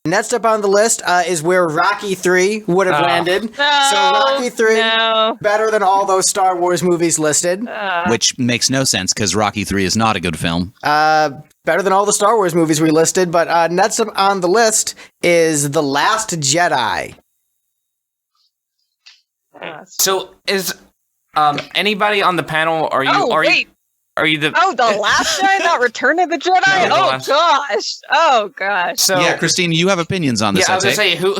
Next up on the list is where Rocky 3 would have landed. No, so Rocky 3, better than all those Star Wars movies listed. Which makes no sense, because Rocky 3 is not a good film. Better than all the Star Wars movies we listed, but next up on the list is The Last Jedi. So is anybody on the panel? Are you? Are you the? Oh, The Last Jedi, not Return of the Jedi. Oh gosh. So yeah, Christine, you have opinions on this. Yeah, I was gonna say who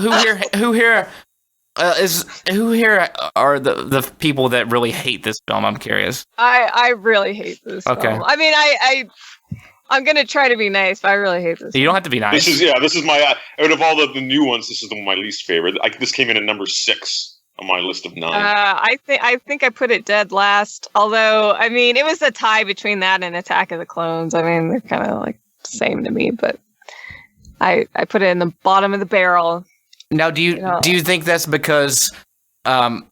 here are the people that really hate this film? I'm curious. I really hate this film. I mean, I'm gonna try to be nice, but I really hate this. You don't have to be nice. This is my out of all the new ones, this is my least favorite. This came in at number 6 on my list of 9. I think I put it dead last. Although, I mean, it was a tie between that and Attack of the Clones. I mean, they're kind of like the same to me, but I put it in the bottom of the barrel. Now, do you think that's because it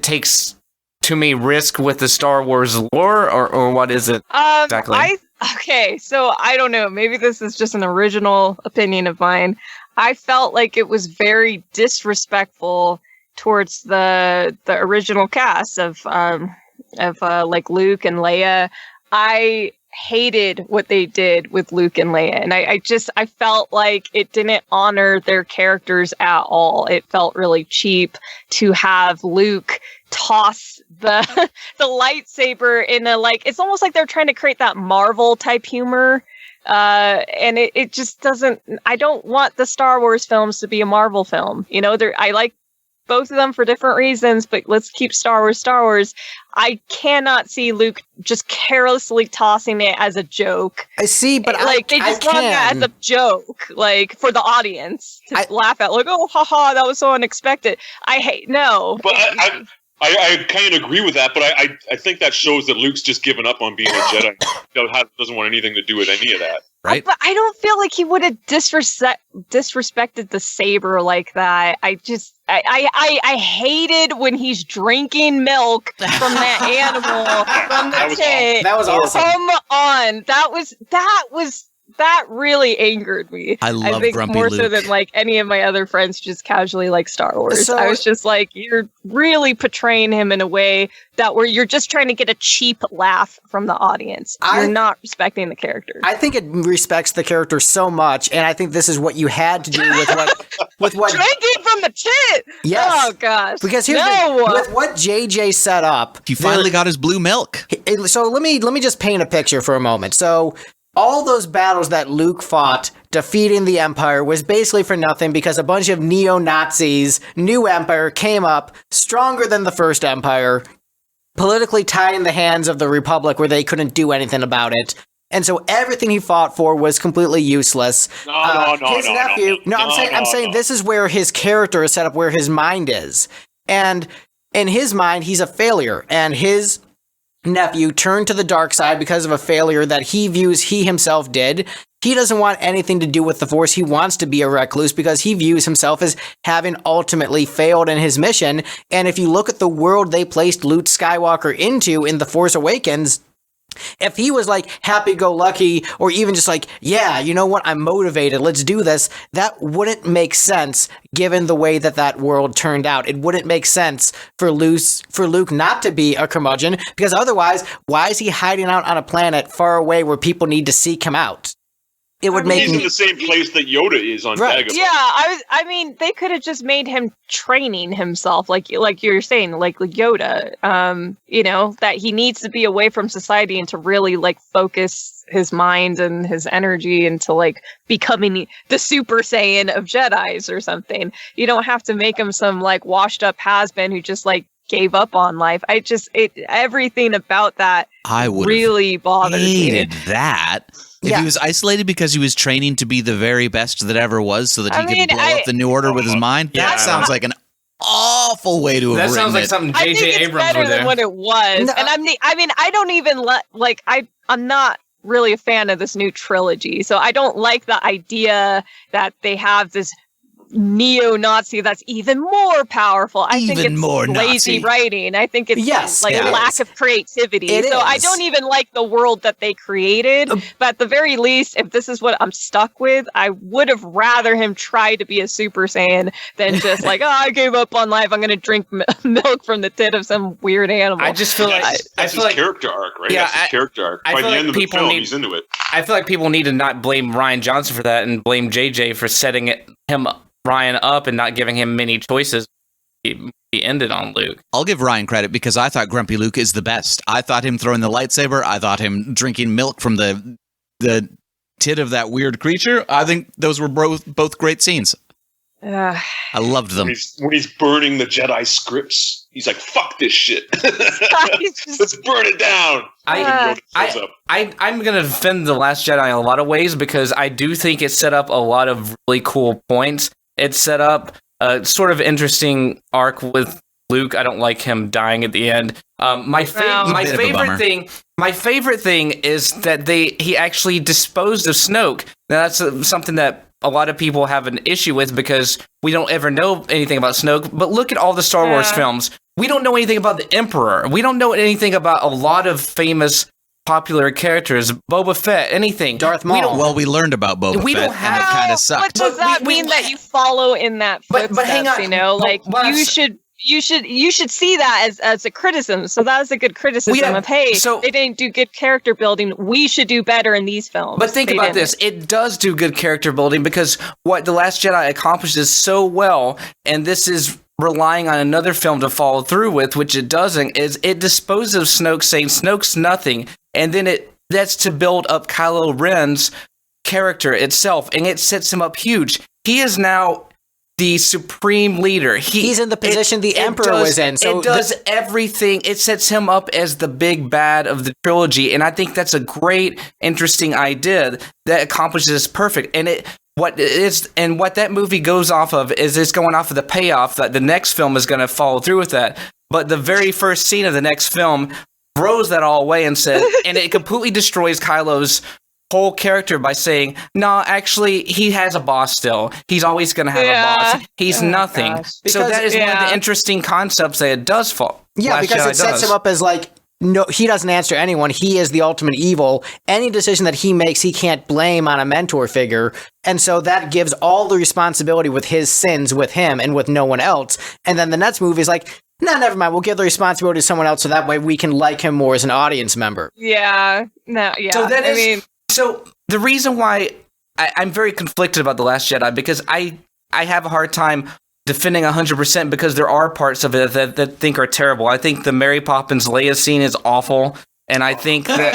takes too many risk with the Star Wars lore, or what is it exactly? Okay, so I don't know. Maybe this is just an original opinion of mine. I felt like it was very disrespectful towards the original cast of like Luke and Leia. I hated what they did with Luke and Leia, and I felt like it didn't honor their characters at all. It felt really cheap to have Luke toss the lightsaber in a, like, it's almost like they're trying to create that Marvel type humor. And it just doesn't, I don't want the Star Wars films to be a Marvel film. You know, I like both of them for different reasons, but let's keep Star Wars. I cannot see Luke just carelessly tossing it as a joke. I see, but like they just want that as a joke, like for the audience to laugh at, like, oh, haha, that was so unexpected. But I kind of agree with that, but I think that shows that Luke's just given up on being a Jedi. Doesn't want anything to do with any of that. Right? But I don't feel like he would have disrespected the saber like that. I hated when he's drinking milk from that animal from the pit. That was awesome. Come on, that really angered me. I think Grumpy more Luke. so than like any of my other friends just casually like Star Wars. So, I was just like, you're really portraying him in a way that where you're just trying to get a cheap laugh from the audience. You're not respecting the character. I think it respects the character so much, and I think this is what you had to do with what drinking from the tit. Yes. Oh gosh. Because here's with what JJ set up, He finally got his blue milk. So let me just paint a picture for a moment. So all those battles that Luke fought defeating the Empire was basically for nothing because a bunch of neo-Nazis, new Empire, came up stronger than the first Empire, politically tying the hands of the Republic where they couldn't do anything about it. And so everything he fought for was completely useless. I'm saying this is where his character is set up, where his mind is. And in his mind, he's a failure. And his nephew turned to the dark side because of a failure that he views he himself did. He doesn't want anything to do with the Force. He wants to be a recluse because he views himself as having ultimately failed in his mission. And if you look at the world they placed Luke Skywalker into in The Force Awakens, if he was like happy-go-lucky or even just like, yeah, you know what, I'm motivated, let's do this, that wouldn't make sense given the way that world turned out. It wouldn't make sense for Luke not to be a curmudgeon, because otherwise, why is he hiding out on a planet far away where people need to seek him out? It would make he's in the same place that Yoda is on Dagobah. Yeah, I mean, they could have just made him training himself, like you're saying, like Yoda. You know, that he needs to be away from society and to really like focus his mind and his energy into like becoming the Super Saiyan of Jedis or something. You don't have to make him some like washed up has-been who just like gave up on life. Everything about that really bothered me. Hated that. If he was isolated because he was training to be the very best that ever was so that he could blow up the New Order with his mind, that sounds like an awful way to have written it. That sounds like something J.J. Abrams would do. I think it's better than what it was. No. And I don't even I'm not really a fan of this new trilogy. So I don't like the idea that they have this neo-Nazi that's even more powerful. I think it's more lazy Nazi. writing. I think it's it lack is. of creativity. It so I is. don't even like the world that they created. But at the very least, if this is what I'm stuck with, I would have rather him try to be a Super Saiyan than just like, I gave up on life. I'm going to drink milk from the tit of some weird animal. I just feel that's his character arc, right? Yeah, that's his character arc. By the end of the film, he's into it. I feel like people need to not blame Ryan Johnson for that and blame JJ for setting Ryan up and not giving him many choices. He ended on Luke. I'll give Ryan credit because I thought Grumpy Luke is the best. I thought him throwing the lightsaber. I thought him drinking milk from the tit of that weird creature. I think those were both great scenes. I loved them. When he's burning the Jedi scripts, he's like, "Fuck this shit! Let's burn it down." I'm gonna defend The Last Jedi in a lot of ways because I do think it set up a lot of really cool points. It set up a sort of interesting arc with Luke. I don't like him dying at the end. My favorite thing is that he actually disposed of Snoke. Now that's something that a lot of people have an issue with because we don't ever know anything about Snoke. But look at all the Star Wars films. We don't know anything about the Emperor. We don't know anything about a lot of famous popular characters. Boba Fett, anything. Darth Maul. We learned about Boba Fett, and it kind of sucked. But does that mean that you follow in that footsteps? But hang on. You know, like you should see that as a criticism. So that was a good criticism of, hey, they didn't do good character building. We should do better in these films. But think about this. It does do good character building because what The Last Jedi accomplishes so well, and this is relying on another film to follow through with, which it doesn't, is it disposes of Snoke saying Snoke's nothing, and then that's to build up Kylo Ren's character itself, and it sets him up huge. He is now the supreme leader. He's in the position the Emperor was in. So it does everything. It sets him up as the big bad of the trilogy, and I think that's a great, interesting idea that accomplishes this perfect. And what that movie goes off of is it's going off of the payoff that the next film is going to follow through with that. But the very first scene of the next film throws that all away and says, and it completely destroys Kylo's whole character by saying, no, actually, he has a boss still. He's always going to have a boss. He's nothing. So that is one of the interesting concepts that it does fall. Yeah, because it sets him up as like, no, he doesn't answer anyone. He is the ultimate evil. Any decision that he makes, he can't blame on a mentor figure. And so that gives all the responsibility with his sins with him and with no one else. And then the next movie is like, no, never mind. We'll give the responsibility to someone else so that way we can like him more as an audience member. Yeah. No, yeah. So so the reason why I'm very conflicted about The Last Jedi, because I have a hard time defending 100% because there are parts of it that I think are terrible. I think the Mary Poppins Leia scene is awful. And I think that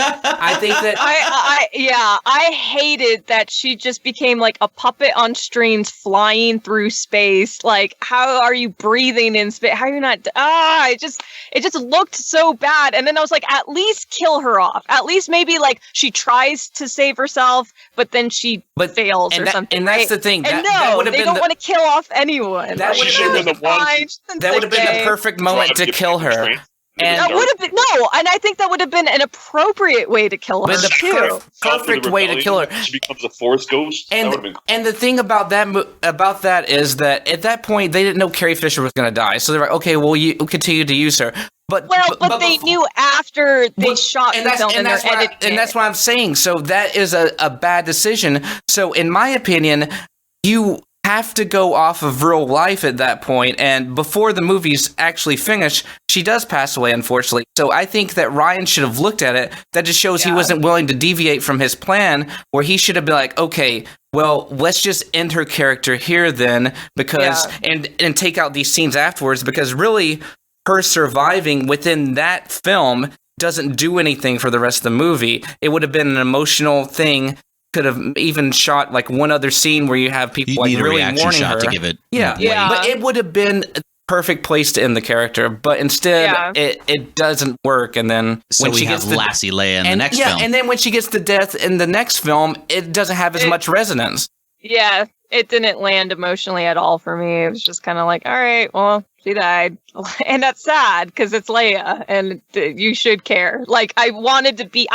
I hated that she just became like a puppet on strings flying through space. Like, how are you breathing in space? How are you not? It just looked so bad. And then I was like, at least kill her off. At least maybe like she tries to save herself, but then she fails or something. And that's the thing. And they don't want to kill off anyone. That would have been the perfect moment to kill her. And that would have been and I think that would have been an appropriate way to kill her. Perfect way to kill her. She becomes a Force ghost. And the thing about that is that at that point they didn't know Carrie Fisher was going to die, so they're like, okay, well, you continue to use her. But they knew after they shot the film and they're editing. And that's what I'm saying. So that is a bad decision. So in my opinion, you have to go off of real life at that point, and before the movie's actually finished, she does pass away, unfortunately. So I think that Ryan should have looked at it. That just shows he wasn't willing to deviate from his plan, where he should have been like, okay, well, let's just end her character here then, because and take out these scenes afterwards, because really her surviving within that film doesn't do anything for the rest of the movie. It would have been an emotional thing. Could have even shot like one other scene where you have people like really mourning her to give it. But it would have been a perfect place to end the character. But instead, it doesn't work. And then when she gets Lassie Leia in the next film, and then when she gets to death in the next film, it doesn't have as much resonance. Yeah, it didn't land emotionally at all for me. It was just kind of like, all right, well, she died. And that's sad because it's Leia and you should care. Like, I wanted to be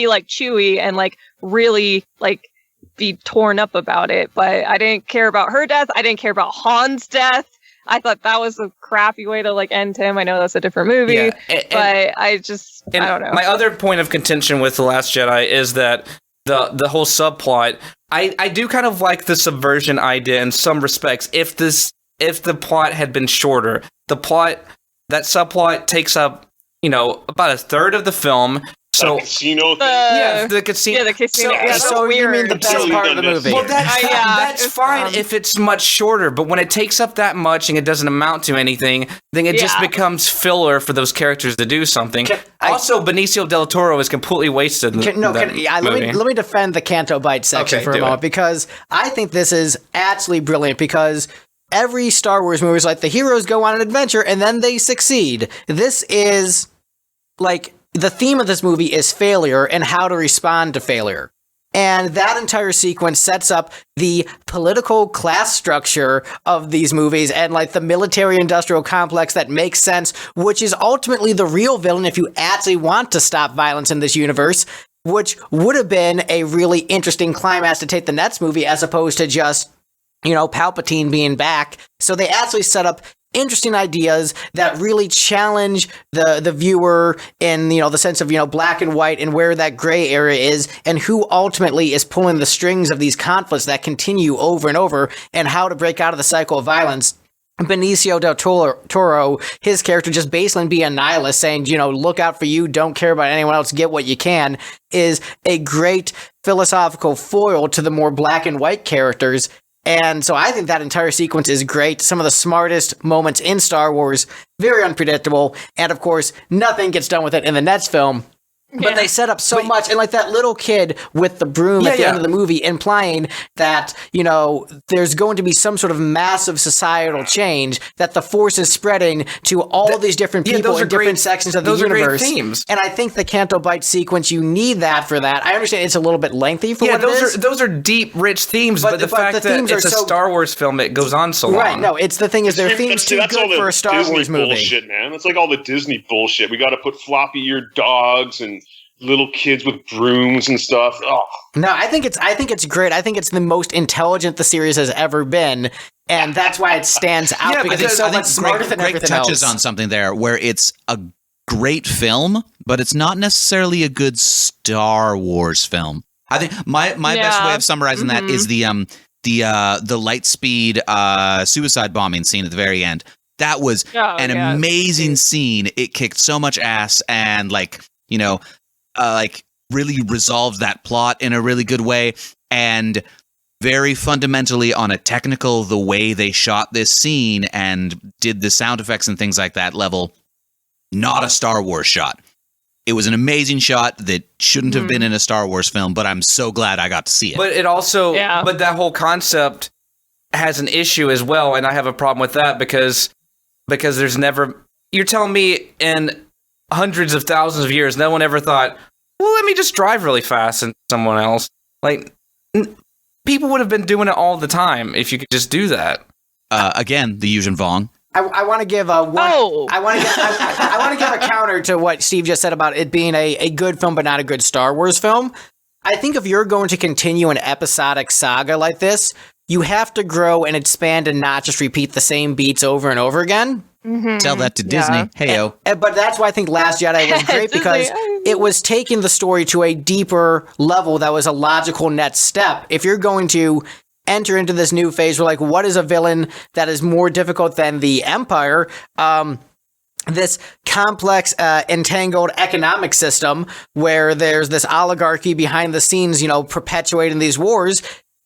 like Chewie and like really like be torn up about it. But I didn't care about her death. I didn't care about Han's death. I thought that was a crappy way to like end him. I know that's a different movie, but I don't know. My other point of contention with The Last Jedi is that the whole subplot, I do kind of like the subversion idea in some respects. If the plot had been shorter, that subplot takes up, about a third of the film. So casino thing? The casino. Yeah, the casino. So you mean the best part of the movie? Well, that's fine if it's much shorter, but when it takes up that much and it doesn't amount to anything, then it just becomes filler for those characters to do something. Also, Benicio del Toro is completely wasted. Let me defend the Canto Bight section for a moment, because I think this is absolutely brilliant, because every Star Wars movie is like the heroes go on an adventure and then they succeed. This is like... The theme of this movie is failure and how to respond to failure. And that entire sequence sets up the political class structure of these movies and like the military-industrial complex that makes sense, which is ultimately the real villain if you actually want to stop violence in this universe, which would have been a really interesting climax to take the next movie as opposed to just, Palpatine being back. So they actually set up interesting ideas that really challenge the viewer in, the sense of, black and white and where that gray area is and who ultimately is pulling the strings of these conflicts that continue over and over and how to break out of the cycle of violence. Benicio del Toro, his character just basically being a nihilist, saying, look out for you, don't care about anyone else, get what you can, is a great philosophical foil to the more black and white characters. And so I think that entire sequence is great. Some of the smartest moments in Star Wars, very unpredictable. And of course, nothing gets done with it in the next film. But they set up so much. And like that little kid with the broom at the end of the movie implying that, there's going to be some sort of massive societal change, that the Force is spreading to all these different people in different sections of the universe. Those are great themes. And I think the Canto Bight sequence, you need that for that. I understand it's a little bit lengthy for what it is. Those are deep, rich themes, but the fact that it's a Star Wars film, it goes on so long. Right, no, it's the thing is their themes too good for a Star Wars movie. Bullshit, man. It's like all the Disney bullshit. We got to put floppy-eared dogs and little kids with brooms and stuff. Oh. No, I think it's great. I think it's the most intelligent the series has ever been, and that's why it stands out because it's so much smarter than everything else. Touches on something there where it's a great film, but it's not necessarily a good Star Wars film. I think my best way of summarizing that is the Lightspeed suicide bombing scene at the very end. That was an amazing scene. It kicked so much ass and really resolved that plot in a really good way, and very fundamentally on a technical, the way they shot this scene and did the sound effects and things like that level, not a Star Wars shot. It was an amazing shot that shouldn't have been in a Star Wars film, but I'm so glad I got to see it. But it also, but that whole concept has an issue as well, and I have a problem with that because there's never, you're telling me in hundreds of thousands of years, no one ever thought, well, let me just drive really fast and someone else. Like, people would have been doing it all the time if you could just do that. Again, the Yuzhen Vong. I want to give I want to give a counter to what Steve just said about it being a good film, but not a good Star Wars film. I think if you're going to continue an episodic saga like this, you have to grow and expand and not just repeat the same beats over and over again. Mm-hmm. Tell that to Disney. Heyo. But that's why I think Last Jedi was great because it was taking the story to a deeper level that was a logical next step. If you're going to enter into this new phase where, like, what is a villain that is more difficult than the Empire? This complex, entangled economic system where there's this oligarchy behind the scenes, perpetuating these wars.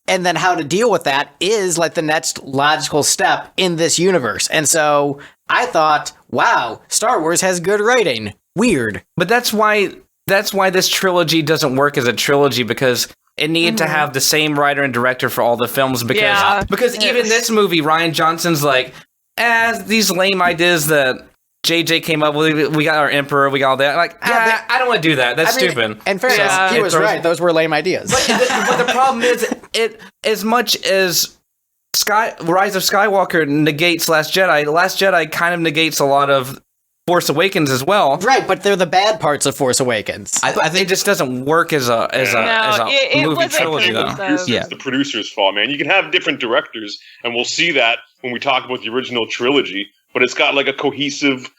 And then how to deal with that is like the next logical step in this universe. And so I thought, wow, Star Wars has good writing. Weird. But that's why this trilogy doesn't work as a trilogy, because it needed to have the same writer and director for all the films, because even this movie, Rian Johnson's like, these lame ideas that JJ came up with, we got our Emperor, we got all that. Like, I don't want to do that. That's stupid. And fairness, he was right. Those were lame ideas. But the problem is, as much as Rise of Skywalker negates Last Jedi kind of negates a lot of Force Awakens as well. Right, but they're the bad parts of Force Awakens. I think it just doesn't work as a movie trilogy, though. It's the producer's fault, man. You can have different directors, and we'll see that when we talk about the original trilogy, but it's got like a cohesive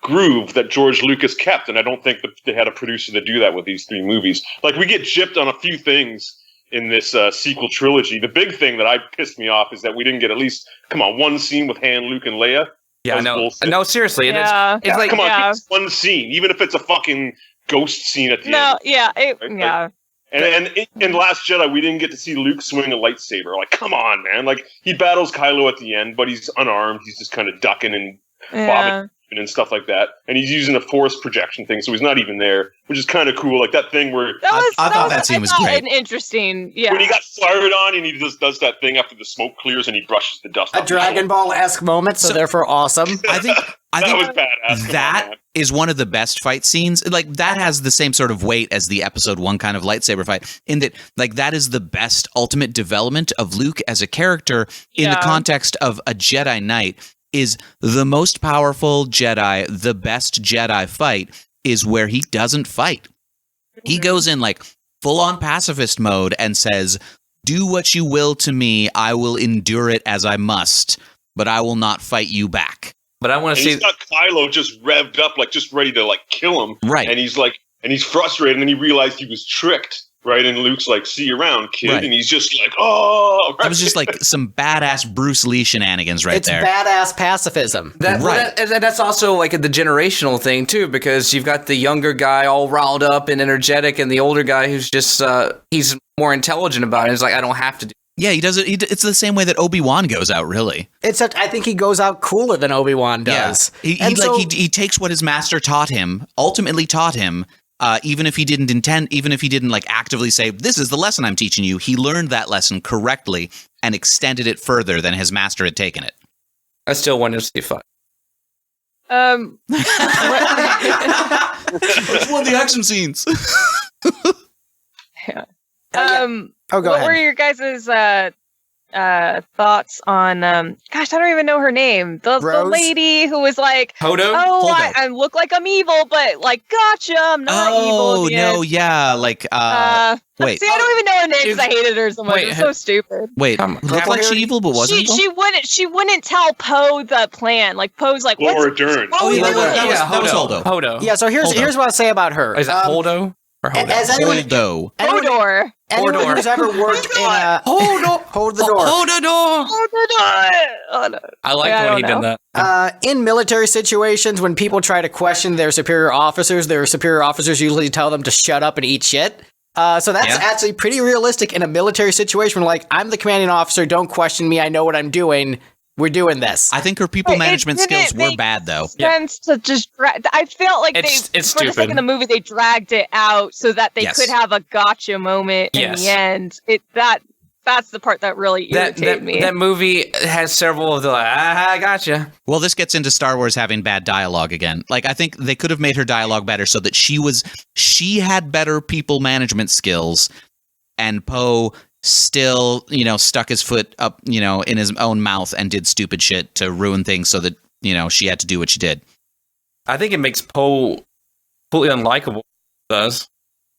groove that George Lucas kept, and I don't think that they had a producer to do that with these 3 movies. Like, we get gypped on a few things in this sequel trilogy. The big thing that pissed me off is that we didn't get at least, one scene with Han, Luke, and Leia. Yeah, I know. No, seriously. Yeah. It's like, give us one scene, even if it's a fucking ghost scene at the end. No, yeah, right? And in Last Jedi, we didn't get to see Luke swing a lightsaber. Like, come on, man. Like, he battles Kylo at the end, but he's unarmed. He's just kind of ducking and bobbing and stuff like that. And he's using a force projection thing, so he's not even there, which is kind of cool. Like that thing where I thought that scene was great. An interesting, when he got fired on and he just does that thing after the smoke clears and he brushes the dust. A Dragon Ball-esque moment, so therefore awesome. I think that was badass. That is one of the best fight scenes. Like, that has the same sort of weight as the Episode 1 kind of lightsaber fight, in that, like, that is the best ultimate development of Luke as a character in the context of a Jedi Knight. Is the most powerful Jedi, the best Jedi fight is where he doesn't fight. He goes in like full-on pacifist mode and says, "Do what you will to me, I will endure it as I must, but I will not fight you back." But I want to see... He's got Kylo just revved up, like just ready to like kill him. Right. And he's frustrated, and then he realized he was tricked. Right, and Luke's like, "See you around, kid," and he's just like, "Oh!" Right? That was just like some badass Bruce Lee shenanigans right there. It's badass pacifism. That's also like the generational thing too, because you've got the younger guy all riled up and energetic, and the older guy who's just he's more intelligent about it. He's like, "I don't have to do." Yeah, he does it. It's the same way that Obi-Wan goes out. Really, I think he goes out cooler than Obi-Wan does. Yeah. He takes what his master ultimately taught him. Even if he didn't like actively say, "This is the lesson I'm teaching you," he learned that lesson correctly and extended it further than his master had taken it. I still want to see fight. Which one of the action scenes? Go ahead. What were your guys' thoughts on gosh, I don't even know her name, the lady who was like, Hodo? I look like I'm evil, but like, gotcha, I'm not evil. Like wait, see, I don't even know her name because I hated her so much. It's so stupid. Wait, looked like she evil but wasn't evil? She wouldn't tell Poe the plan. Like, Poe's like, Laura Dern. That was Hodo. Yeah, so here's what I'll say about her. Is that Holdo? Hodor. Anyone who's ever worked in a... Hold the door. Oh, no. I like when he did that. In military situations, when people try to question their superior officers usually tell them to shut up and eat shit. So that's actually pretty realistic in a military situation. Like, I'm the commanding officer, don't question me, I know what I'm doing. We're doing this. I think her people management skills were bad, though. To just I felt like it's for stupid. the sake of the movie, they dragged it out so that they could have a gotcha moment in the end. That's the part that really irritated me. That movie has several of the I gotcha. Well, this gets into Star Wars having bad dialogue again. Like, I think they could have made her dialogue better so that she had better people management skills, and Poe still, stuck his foot up, in his own mouth and did stupid shit to ruin things so that, she had to do what she did. I think it makes Poe completely unlikable. Does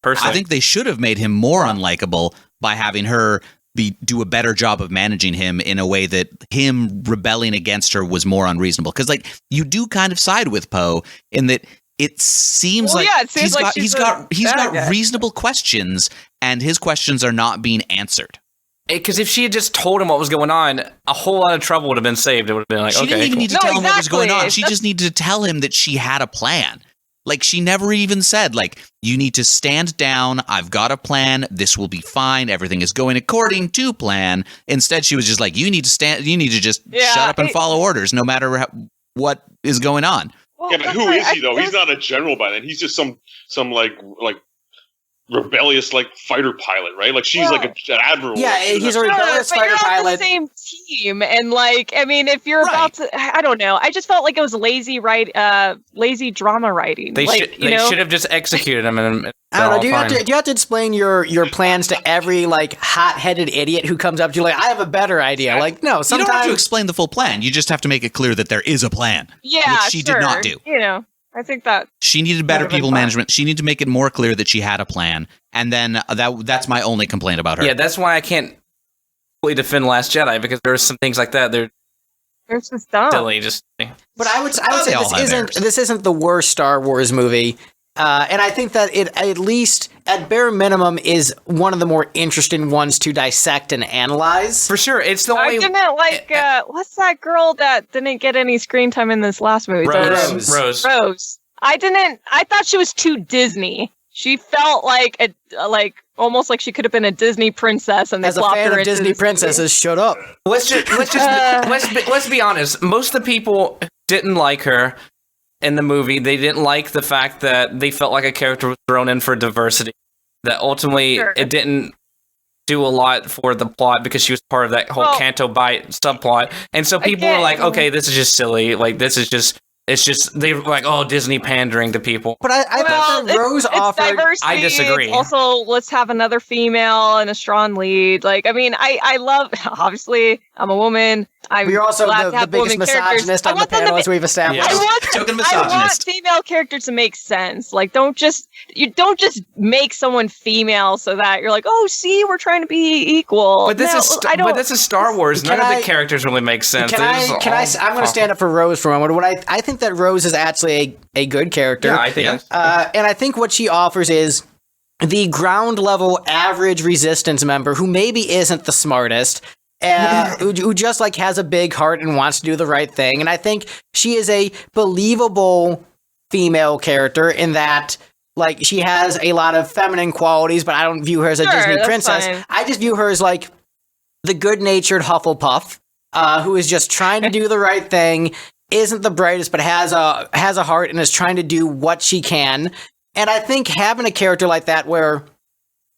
personally. I think they should have made him more unlikable by having her do a better job of managing him in a way that him rebelling against her was more unreasonable. Because, like, you do kind of side with Poe in that it seems he's got reasonable questions, and his questions are not being answered. Because if she had just told him what was going on, a whole lot of trouble would have been saved. It would have been like, she didn't even need to tell him what was going on. She just needed to tell him that she had a plan. Like, she never even said, like, you need to stand down. I've got a plan. This will be fine. Everything is going according to plan. Instead, she was just like, you need to just shut up and follow orders no matter what is going on. Yeah, but who is he though? He's not a general by then. He's just some like rebellious like fighter pilot, right? Like she's like an admiral. Yeah, he's a rebellious but fighter you're on pilot. the same team, and like, I mean, if you're about to, I don't know. I just felt like it was lazy drama writing. They like, should have just executed him. And I don't know. Do you have to explain your plans to every like hot-headed idiot who comes up to you like, I have a better idea? Like, no, You sometimes don't have to explain the full plan. You just have to make it clear that there is a plan. Yeah, which she did not do. You know, I think that She needed better Would've been people fine. management. She needed to make it more clear that she had a plan. And then that's my only complaint about her. Yeah, that's why I can't fully defend Last Jedi, because there's some things like that. They're it's just dumb. silly. Just But I would say they all have this isn't the worst Star Wars movie, and I think that it at least at bare minimum is one of the more interesting ones to dissect and analyze. for sure. It's the I only didn't like what's that girl that didn't get any screen time in this last movie? Rose. Rose. I thought she was too Disney. She felt like almost like she could have been a Disney princess, and they As a plopped fan her of into Disney this princesses, shut up. Let's be honest. Most of the people didn't like her in the movie. They didn't like the fact that they felt like a character was thrown in for diversity. That ultimately it didn't do a lot for the plot because she was part of that whole Canto Bight subplot. And so people were like, okay, this is just silly. Like, this is just... It's just, they were like, oh, Disney pandering to people. But I thought that Rose offered... diversity. I disagree. It's also, let's have another female and a strong lead. Like, I mean, I love, obviously, I'm a woman. We're also glad to the have biggest women characters. misogynist I on the want them to panel, as we've established. Token I want misogynist. female characters to make sense. Like, don't just make someone female so that you're like, oh, see, we're trying to be equal. But this is Star Wars. None of the characters really make sense. I'm going to stand up for Rose for a moment. I think that Rose is actually a good character. Yeah, I think. And I think what she offers is the ground level average resistance member who maybe isn't the smartest, who just like has a big heart and wants to do the right thing. And I think she is a believable female character in that, like, she has a lot of feminine qualities, but I don't view her as a Disney princess. Fine. I just view her as like the good-natured Hufflepuff, who is just trying to do the right thing, isn't the brightest, but has a heart and is trying to do what she can. And I think having a character like that where,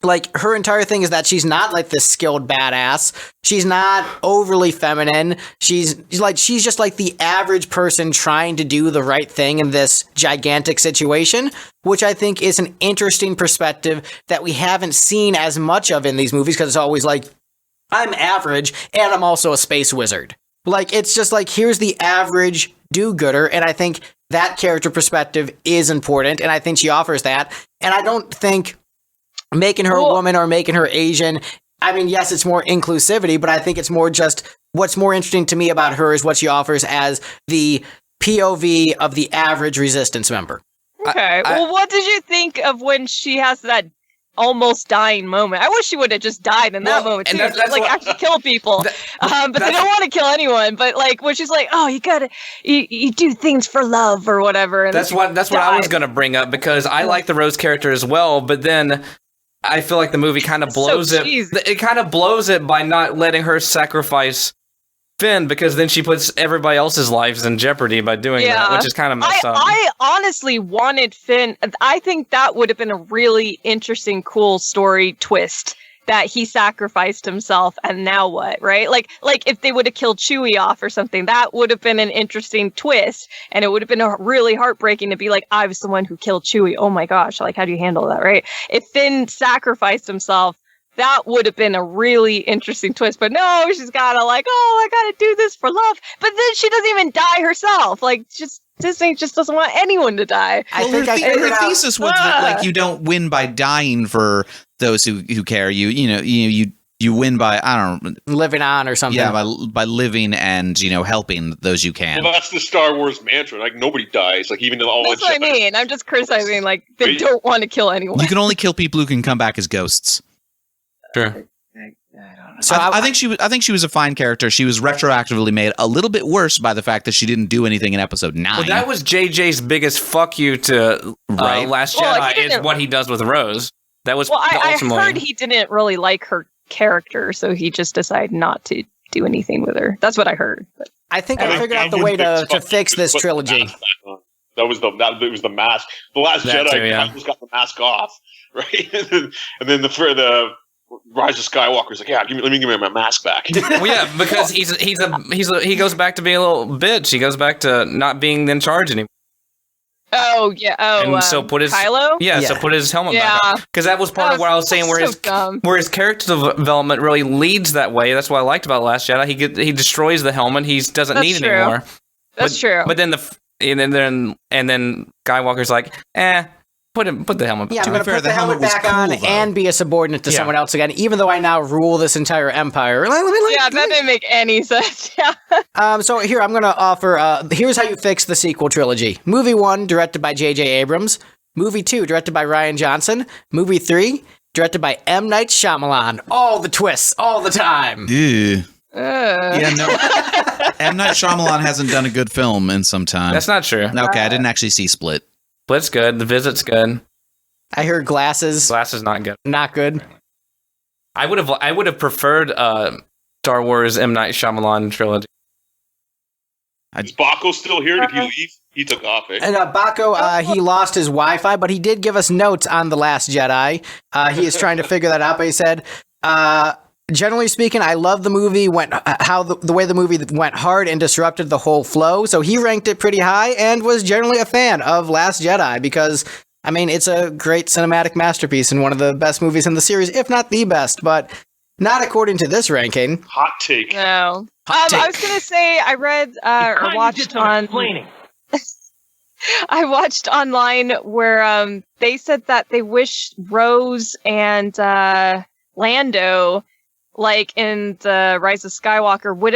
like, her entire thing is that she's not like this skilled badass. She's not overly feminine. She's just like the average person trying to do the right thing in this gigantic situation, which I think is an interesting perspective that we haven't seen as much of in these movies, because it's always like, I'm average and I'm also a space wizard. Like, it's just like, here's the average do-gooder, and I think that character perspective is important, and I think she offers that. And I don't think making her a woman or making her Asian, I mean, yes, it's more inclusivity, but I think it's more just, what's more interesting to me about her is what she offers as the POV of the average resistance member. Okay. Well, what did you think of when she has that almost dying moment? I wish she would have just died in that moment too. And that's like, what, actually kill people. But they don't want to kill anyone. But like, when she's like, "Oh, you do things for love or whatever." And that's what I was gonna bring up, because I like the Rose character as well, but then I feel like the movie kind of blows it. It kind of blows it by not letting her sacrifice Finn, because then she puts everybody else's lives in jeopardy by doing that, which is kind of messed up. I honestly wanted Finn. I think that would have been a really interesting, cool story twist, that he sacrificed himself and now what, right? Like if they would have killed Chewie off or something, that would have been an interesting twist, and it would have been really heartbreaking to be like, I was the one who killed Chewie. Oh my gosh, like, how do you handle that, right? If Finn sacrificed himself, that would have been a really interesting twist. But no, she's gotta like, oh, I gotta do this for love. But then she doesn't even die herself. Like, just Disney just doesn't want anyone to die. Her thesis was that, like, you don't win by dying for those who care. You win by, I don't know, living on or something. Yeah, by living and, helping those you can. Well, that's the Star Wars mantra. Like, nobody dies. Like, even all that's what I mean. I'm just criticizing, like, they don't want to kill anyone. You can only kill people who can come back as ghosts. Sure. So I think she was a fine character. She was retroactively made a little bit worse by the fact that she didn't do anything in episode 9. Well, that was JJ's biggest fuck you to Last Jedi, is what he does with Rose. That was I heard he didn't really like her character, so he just decided not to do anything with her. That's what I heard. But I think I figured out the way to fix this trilogy. It was the mask. The Last That Jedi too, yeah. just got the mask off, right? and then the Rise of Skywalker's like, yeah, let me give me my mask back. Well, yeah, because he goes back to being a little bitch. He goes back to not being in charge anymore. Oh yeah. Oh, And so put his Kylo. So put his helmet back Yeah. on. Because that was part of what I was saying, where his character development really leads that way. That's what I liked about Last Jedi. He destroys the helmet. He doesn't That's need it true. anymore. That's true. But then then Skywalker's like, put the helmet back. Yeah, I'm To going be to fair, put the the helmet helmet was back cool, on though. and be a subordinate to Yeah. someone else again, even though I now rule this entire empire. Yeah, that didn't make any sense. Yeah. So here, I'm going to offer, here's how you fix the sequel trilogy. Movie 1, directed by J.J. Abrams. Movie 2, directed by Rian Johnson. Movie 3, directed by M. Night Shyamalan. All the twists, all the time. Ew. Yeah, no. M. Night Shyamalan hasn't done a good film in some time. That's not true. Okay, I didn't actually see Split. Split's good. The Visit's good. I heard Glasses, Glass is not good. not good. I would have preferred Star Wars M. Night Shyamalan trilogy. Is Bakko still here? Did he leave? He took off, eh? And Bakko, he lost his Wi-Fi, but he did give us notes on The Last Jedi. He is trying to figure that out, but he said, generally speaking, I love the movie, the way the movie went hard and disrupted the whole flow. So he ranked it pretty high and was generally a fan of Last Jedi because, I mean, it's a great cinematic masterpiece and one of the best movies in the series, if not the best, but not according to this ranking. Hot take. No. Hot take. I was gonna say I read or watched on. I watched online where they said that they wish Rose and Lando, like in the Rise of Skywalker, would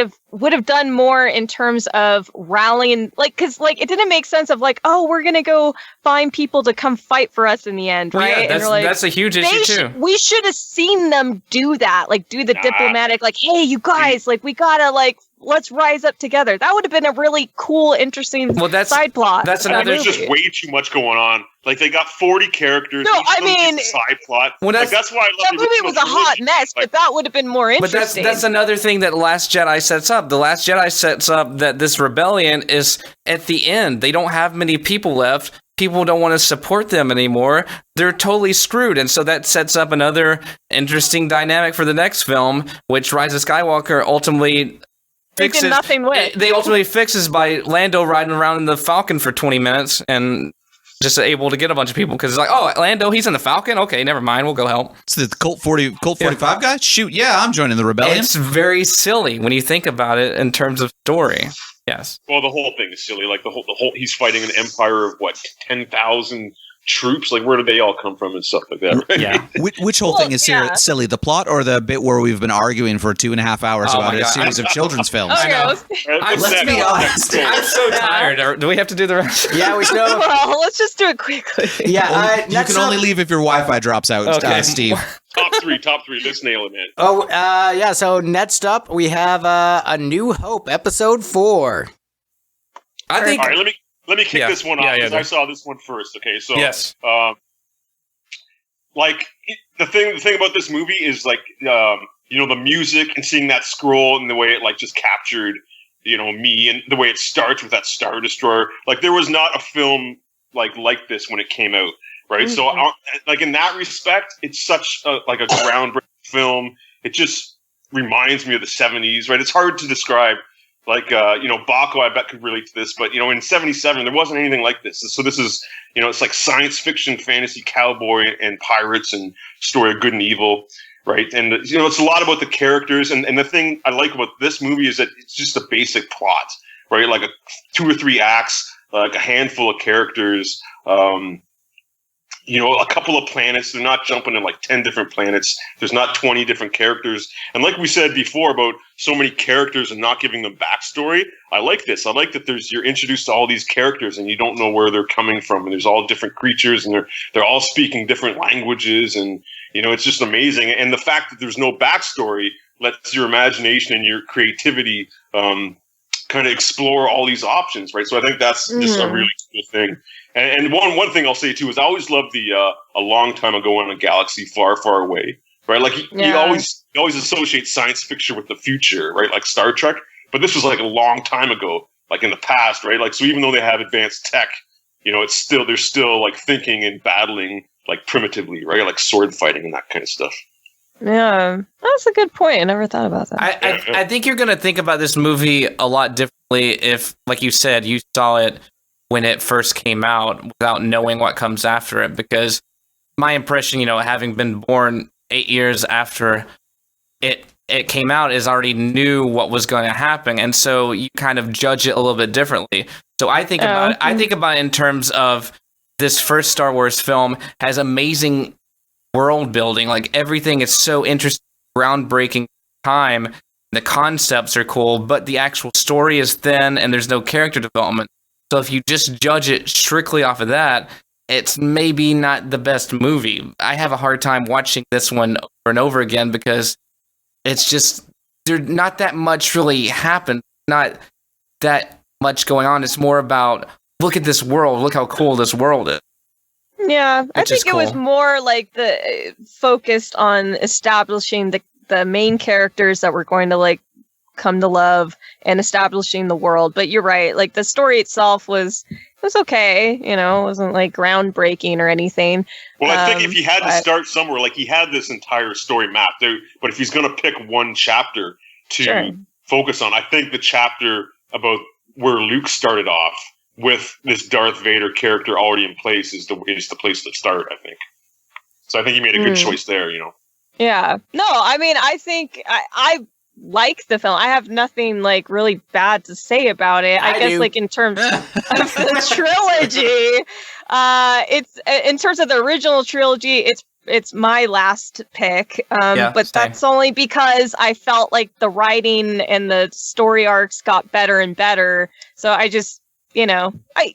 have done more in terms of rallying, like, because like it didn't make sense of like, oh, we're gonna go find people to come fight for us in the end, Well, right? yeah, And they're like, that's a huge issue too. we should have seen them do that, like do the diplomatic, like, hey, you guys, like we gotta like let's rise up together. That would have been a really cool, interesting side plot. That's in that another- There's just movie. way too much going on. Like they got 40 characters. No, each of I them mean- gets a side plot. Well, Like, that's why I love That the movie original was a hot trilogy. mess, Like, but that would have been more But interesting. that's another thing that Last Jedi sets up. The Last Jedi sets up that this rebellion is at the end. They don't have many people left. People don't want to support them anymore. They're totally screwed. And so that sets up another interesting dynamic for the next film, which Rise of Skywalker ultimately They did nothing with. They ultimately fixes by Lando riding around in the Falcon for 20 minutes and just able to get a bunch of people because it's like, oh, Lando, he's in the Falcon? Okay, never mind. We'll go help. It's the Colt 45 guy? Shoot, yeah, I'm joining the rebellion. It's very silly when you think about it in terms of story. Yes. well, the whole thing is silly. Like the whole he's fighting an empire of what 10,000 troops. Like where did they all come from and stuff like that? Right? Yeah. Which whole Well, thing is yeah. silly? The plot or the bit where we've been arguing for 2.5 hours Oh about my a God. series of children's films? Okay, know. let's, What's Let's that? be honest. I'm so tired. Do we have to do the rest? Yeah, we still. well, let's just do it quickly. Yeah, You next can only up- leave if your Wi-Fi drops out, Okay. Steve. Top three. Let's nail it, man. Oh, yeah. So next up, we have A New Hope, Episode 4. I think. All right, let me kick Yeah. this one Yeah, off yeah, because go. I saw this one first. Okay, so Yes. like the thing about this movie is like the music and seeing that scroll and the way it like just captured me and the way it starts with that Star Destroyer. Like there was not a film like this when it came out, right? So like in that respect, it's such a groundbreaking film. It just reminds me of the 70s, right? It's hard to describe. Like, Bakko, I bet, could relate to this. But, in 77, there wasn't anything like this. So this is, it's like science fiction, fantasy, cowboy, and pirates, and story of good and evil, right? And, it's a lot about the characters. And the thing I like about this movie is that it's just a basic plot, right? Like 2 or 3 acts, like a handful of characters, a couple of planets. They're not jumping to like 10 different planets. There's not 20 different characters. And like we said before about so many characters and not giving them backstory, I like this. I like that you're introduced to all these characters and you don't know where they're coming from. And there's all different creatures and they're all speaking different languages. And, it's just amazing. And the fact that there's no backstory lets your imagination and your creativity kind of explore all these options, right? So I think that's just a really cool thing. And one thing I'll say too is I always loved the A Long Time Ago in a Galaxy Far, Far Away, right? Like you always associate science fiction with the future, right? Like Star Trek, but this was like a long time ago, like in the past, right? Like so even though they have advanced tech, it's still, they're still like thinking and battling like primitively, right? Like sword fighting and that kind of stuff. Yeah, that's a good point. I never thought about that. I think you're going to think about this movie a lot differently if, like you said, you saw it when it first came out without knowing what comes after it. Because my impression, having been born 8 years after it came out, is already knew what was going to happen, and so you kind of judge it a little bit differently. So I think about it. I think about it in terms of this first Star Wars film has amazing world building. Like everything is so interesting, groundbreaking time. The concepts are cool, but the actual story is thin, and there's no character development. So if you just judge it strictly off of that, it's maybe not the best movie. I have a hard time watching this one over and over again because it's just, there's not that much really happened, not that much going on. It's more about, look at this world, look how cool this world is. Yeah, I think cool. It was more like the focused on establishing the main characters that we're going to like come to love and establishing the world. But you're right, like the story itself was okay, it wasn't like groundbreaking or anything. Well, I think if he had to start somewhere, like he had this entire story mapped out, but if he's going to pick one chapter to focus on, I think the chapter about where Luke started off with this Darth Vader character already in place is the place to start, I think. So I think he made a good choice there, Yeah. No, I mean, I think I like the film. I have nothing like really bad to say about it. I guess like in terms of the trilogy, it's in terms of the original trilogy, it's my last pick. But same. That's only because I felt like the writing and the story arcs got better and better. So I just, I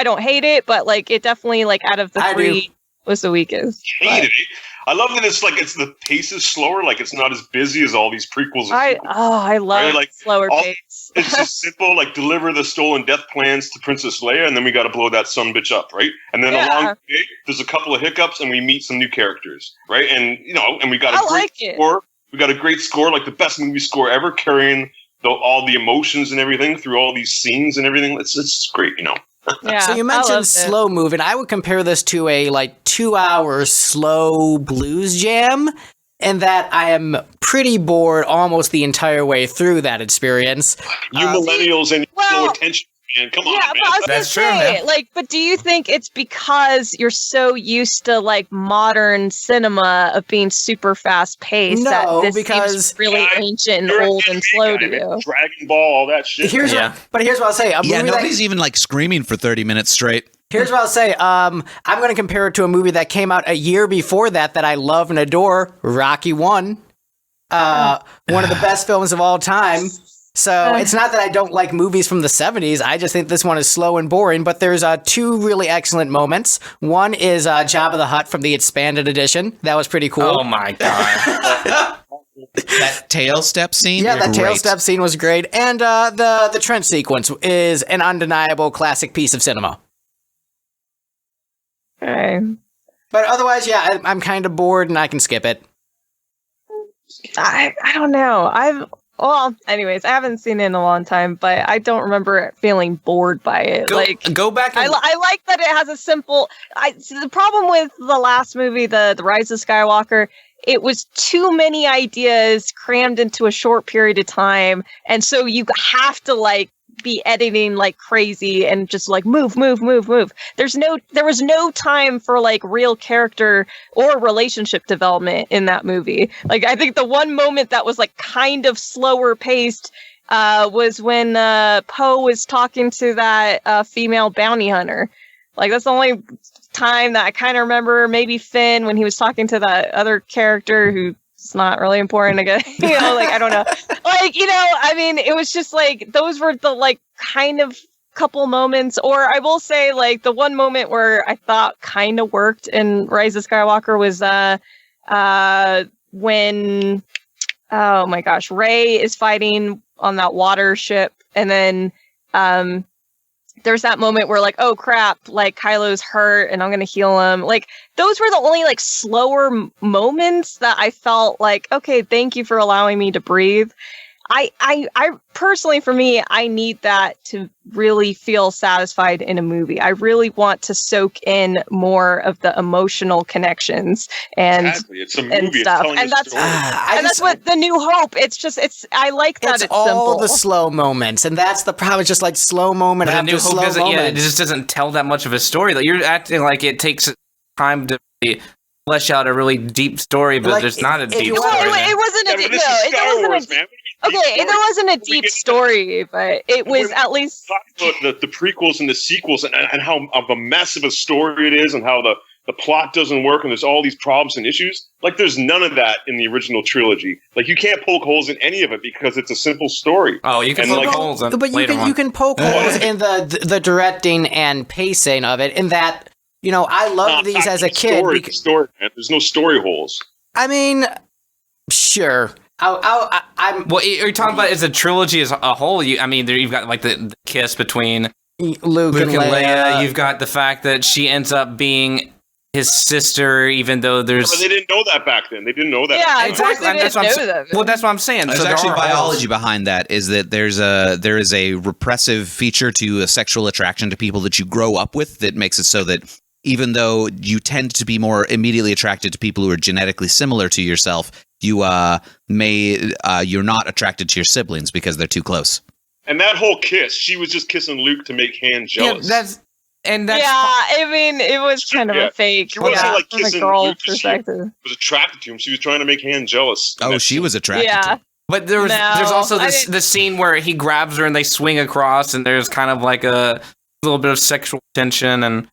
don't hate it, but like it definitely like out of the three was the weakest. Hated it. I love that it's the pace is slower, like it's not as busy as all these prequels. I love slower pace. It's just simple, like deliver the stolen death plans to Princess Leia, and then we got to blow that sumbitch up, right? And then along the way, there's a couple of hiccups, and we meet some new characters, right? And and we got a great score. We got a great score, like the best movie score ever, carrying all the emotions and everything through all these scenes and everything. It's great, Yeah, so you mentioned slow moving. I would compare this to a 2-hour slow blues jam, and that I am pretty bored almost the entire way through that experience. You millennials and slow attention, man. Come on, man. But I was That's gonna true, say, man. but do you think it's because you're so used to modern cinema of being super fast paced that this seems really ancient and old and slow to you? Dragon Ball, all that shit. Here's what I'll say. Nobody's even screaming for 30 minutes straight. Here's what I'll say. I'm going to compare it to a movie that came out a year before that I love and adore, Rocky 1. One of the best films of all time. So it's not that I don't like movies from the 70s. I just think this one is slow and boring. But there's two really excellent moments. One is Jabba the Hutt from the expanded edition. That was pretty cool. Oh my god. That tail step scene? Yeah, that tail step scene was great. And the trench sequence is an undeniable classic piece of cinema. Okay. But otherwise, I'm kind of bored and I can skip it. I don't know. Anyways, I haven't seen it in a long time, but I don't remember feeling bored by it. Go back. I like that it has a simple. The problem with the last movie, the Rise of Skywalker, it was too many ideas crammed into a short period of time, and so you have to be editing like crazy and just move. There was no time for real character or relationship development in that movie. I think the one moment that was kind of slower paced was when Poe was talking to that female bounty hunter. That's the only time that I kind of remember. Maybe Finn when he was talking to that other character who. It's not really important, I guess. I don't know. I mean, it was just those were the kind of couple moments. Or I will say the one moment where I thought kind of worked in Rise of Skywalker was when, oh my gosh, Rey is fighting on that water ship. And then there's that moment where oh crap, Kylo's hurt and I'm going to heal him. Those were the only slower moments that I felt okay, thank you for allowing me to breathe. I personally, for me, I need that to really feel satisfied in a movie. I really want to soak in more of the emotional connections and Exactly. It's a movie. and stuff. It's telling And a that's story. that's what The New Hope. I like that It's it's all simple. the slow moments, and that's the problem. It's just like slow moment But A after New Hope slow doesn't. moment. Yeah, it just doesn't tell that much of a story. Like, you're acting like it takes time to flesh out a really deep story, but Like, there's not a if deep you story. want- It wasn't Yeah, a but deep. this No, is it Star wasn't Wars, a. man. Okay, there wasn't a deep story, but it was When- at least. Talk about the prequels and the sequels and how of a mess of a story it is and how the plot doesn't work and there's all these problems and issues. Like, there's none of that in the original trilogy. Like, you can't poke holes in any of it because it's a simple story. Oh, you can And, poke like- holes in But you later can on. you can poke holes in the directing and pacing of it. In that, I loved these as a kid. Story, man. There's no story holes. I mean, sure. I'm Well, you're talking about as a trilogy as a whole. You've got like the kiss between Luke Luke and and Leia. Leia. You've got the fact that she ends up being his sister, even though there's. But they didn't know that back then. They didn't know that. Yeah, back then. Exactly. Of course they That's what I'm didn't saying. know that. Well, that's what I'm saying. There's So there actually are biology holes. behind that. Is that there is a repressive feature to a sexual attraction to people that you grow up with that makes it so that even though you tend to be more immediately attracted to people who are genetically similar to yourself, you're not attracted to your siblings because they're too close. And that whole kiss, she was just kissing Luke to make Han jealous. That's I mean, it was kind of Yeah. a fake. She wasn't, like, from a kissing girl Luke, she perspective. was attracted to him. She was trying to make Han jealous. Oh, she was attracted to Yeah. him. But there's No, also I this didn't- the scene where he grabs her and they swing across, and there's kind of like a little bit of sexual tension.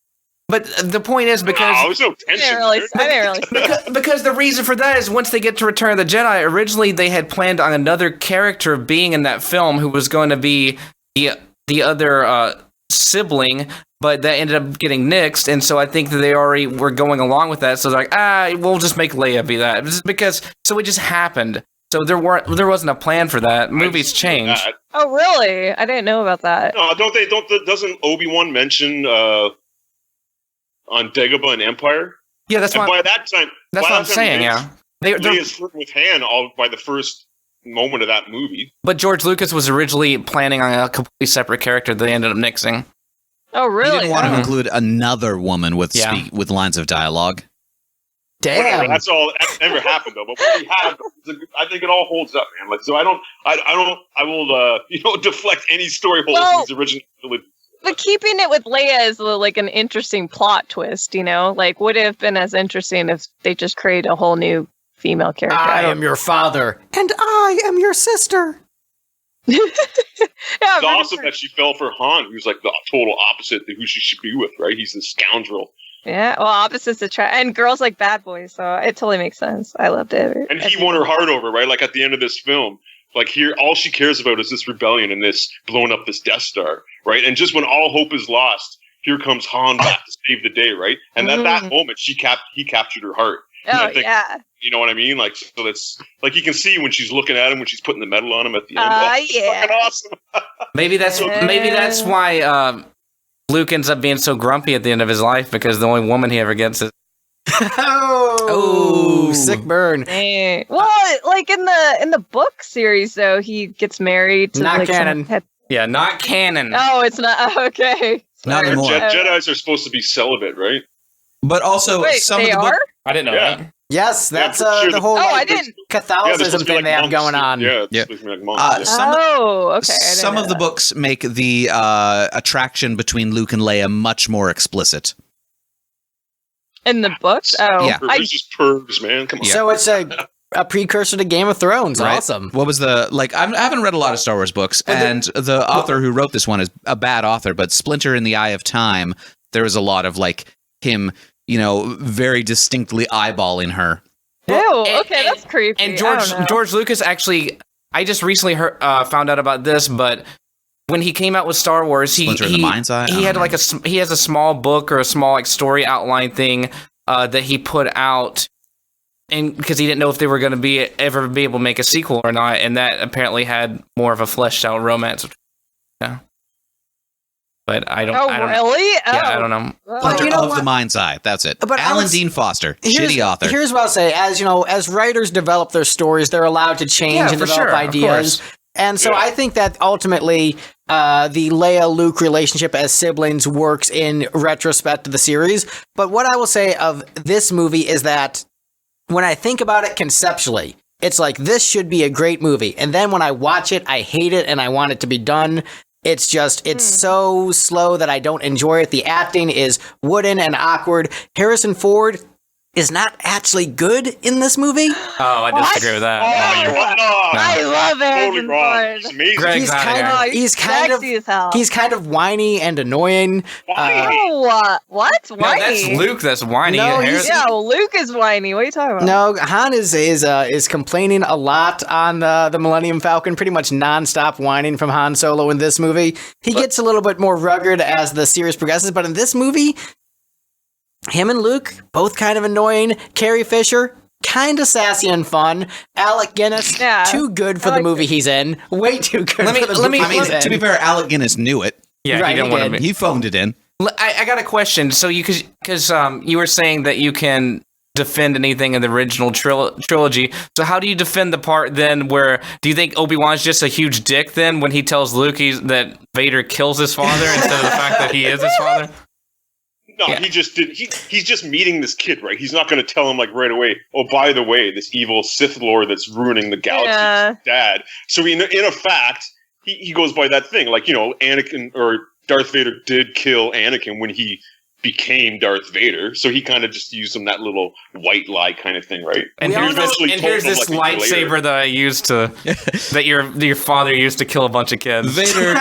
But the point is because No, there's no tension. I didn't really. because the reason for that is once they get to Return of the Jedi, originally they had planned on another character being in that film who was going to be the other sibling, but that ended up getting nixed, and so I think that they already were going along with that. So they're like, we'll just make Leia be that, just because. So it just happened. So there wasn't a plan for that. Movies change. Oh, really? I didn't know about that. No, doesn't Obi-Wan mention on Dagobah and Empire? Yeah, that's And why. by that time, That's what I'm saying. Yeah, they're Leia's flirting with Han all by the first moment of that movie. but George Lucas was originally planning on a completely separate character that they ended up nixing. Oh, He really? didn't want to Mhm. include another woman with Yeah. with lines of dialogue. Whatever, Damn. that's all. That never happened though. But what we have, I think it all holds up, man. Like, so I will deflect any story holes Well- in these original trilogy. But keeping it with Leia is like an interesting plot twist, Like, would it have been as interesting if they just created a whole new female character? I am your father, and I am your sister. Yeah, It's awesome that she fell for Han, who's like the total opposite to who she should be with, right? He's a scoundrel. Yeah, well, opposites attract, and girls like bad boys, so it totally makes sense. I loved it. And he won her heart over, right? Like at the end of this film, like here, all she cares about is this rebellion and this blowing up this Death Star, right? And just when all hope is lost, here comes Han back to save the day, right? And at that moment, he captured her heart. Oh, I think- yeah. You know what I mean? Like, so that's like you can see when she's looking at him when she's putting the medal on him at the end. It's Yeah. fucking awesome. Maybe that's why Luke ends up being so grumpy at the end of his life, because the only woman he ever gets is. Oh, sick burn. Dang. Well, like in the book series, though, he gets married to Not like canon. Yeah, not canon. Oh, it's not okay. Not Sorry. anymore. Jedis are supposed to be celibate, right? But also, Wait, some they of the are? book, I didn't know Yeah. that. Yes, that's Yeah, for sure. the whole Oh, I like, didn't. Yeah, Catholicism they're supposed to be thing they have monks. going on. Yeah, it's Yeah. supposed to be like monks. some Oh, okay. I didn't some know of the that. books make the attraction between Luke and Leia much more explicit. In the books? Oh, Yeah. They're just pervs, man. Come on. So it's a precursor to Game of Thrones. Right? Awesome. What was I haven't read a lot of Star Wars books, and the author who wrote this one is a bad author, but Splinter in the Eye of Time, there was a lot of like him, very distinctly eyeballing her. Ew, and- okay, that's creepy. And I don't know. George Lucas actually, I just recently found out about this, but when he came out with Star Wars, Splinter in the Mind's Eye? he had like he has a small book or a small like story outline thing that he put out, and because he didn't know if they were going to ever be able to make a sequel or not, and that apparently had more of a fleshed out romance. Yeah. But I don't. Oh, I don't, really? Yeah, I don't know. Oh. Splinter you know of what? the Mind's Eye. That's it. But Alan Alex- Dean Foster, shitty author. Here's what I'll say: as writers develop their stories, they're allowed to change Yeah, and for develop sure, of ideas. And so Yeah. I think that ultimately the Leia-Luke relationship as siblings works in retrospect to the series. But what I will say of this movie is that when I think about it conceptually, it's like, this should be a great movie. And then when I watch it, I hate it and I want it to be done. It's just, it's so slow that I don't enjoy it. The acting is wooden and awkward. Harrison Ford is not actually good in this movie. Oh, I disagree with that. Oh, you're wrong. No, I love totally Harrison wrong. Ford. It's amazing. Greg- He's outta kind here. of, Oh, he's kind of, sexy as hell. he's kind of whiny and annoying. Oh, what? No, Whiny? that's Luke. That's whiny. No, he's- Harrison- Yeah, well, Luke is whiny. What are you talking about? No, Han is complaining a lot on the Millennium Falcon, pretty much nonstop whining from Han Solo in this movie. He gets a little bit more rugged as the series progresses, but in this movie, him and Luke, both kind of annoying. Carrie Fisher, kind of sassy and fun. Alec Guinness, Yeah, too good for I the like movie he's in. Way too good Let me- for the let me- movie I mean, he's to be in. fair, Alec Guinness knew it. Yeah, Right, he didn't he want to did. be. He phoned it in. I got a question. So because you were saying that you can defend anything in the original trilogy. So how do you defend the part then where do you think Obi-Wan's just a huge dick then when he tells Luke that Vader kills his father instead of the fact that he is his father? No, Yeah. he just did. He's just meeting this kid, right? He's not going to tell him like right away. Oh, by the way, this evil Sith Lord that's ruining the galaxy, Yeah. is dad. So in a fact, he goes by that thing, like Anakin or Darth Vader did kill Anakin when he became Darth Vader. So he kind of just used him that little white lie kind of thing, right? And We all here's know- this, and here's this like, a year lightsaber later. that I used to that your father used to kill a bunch of kids. Vader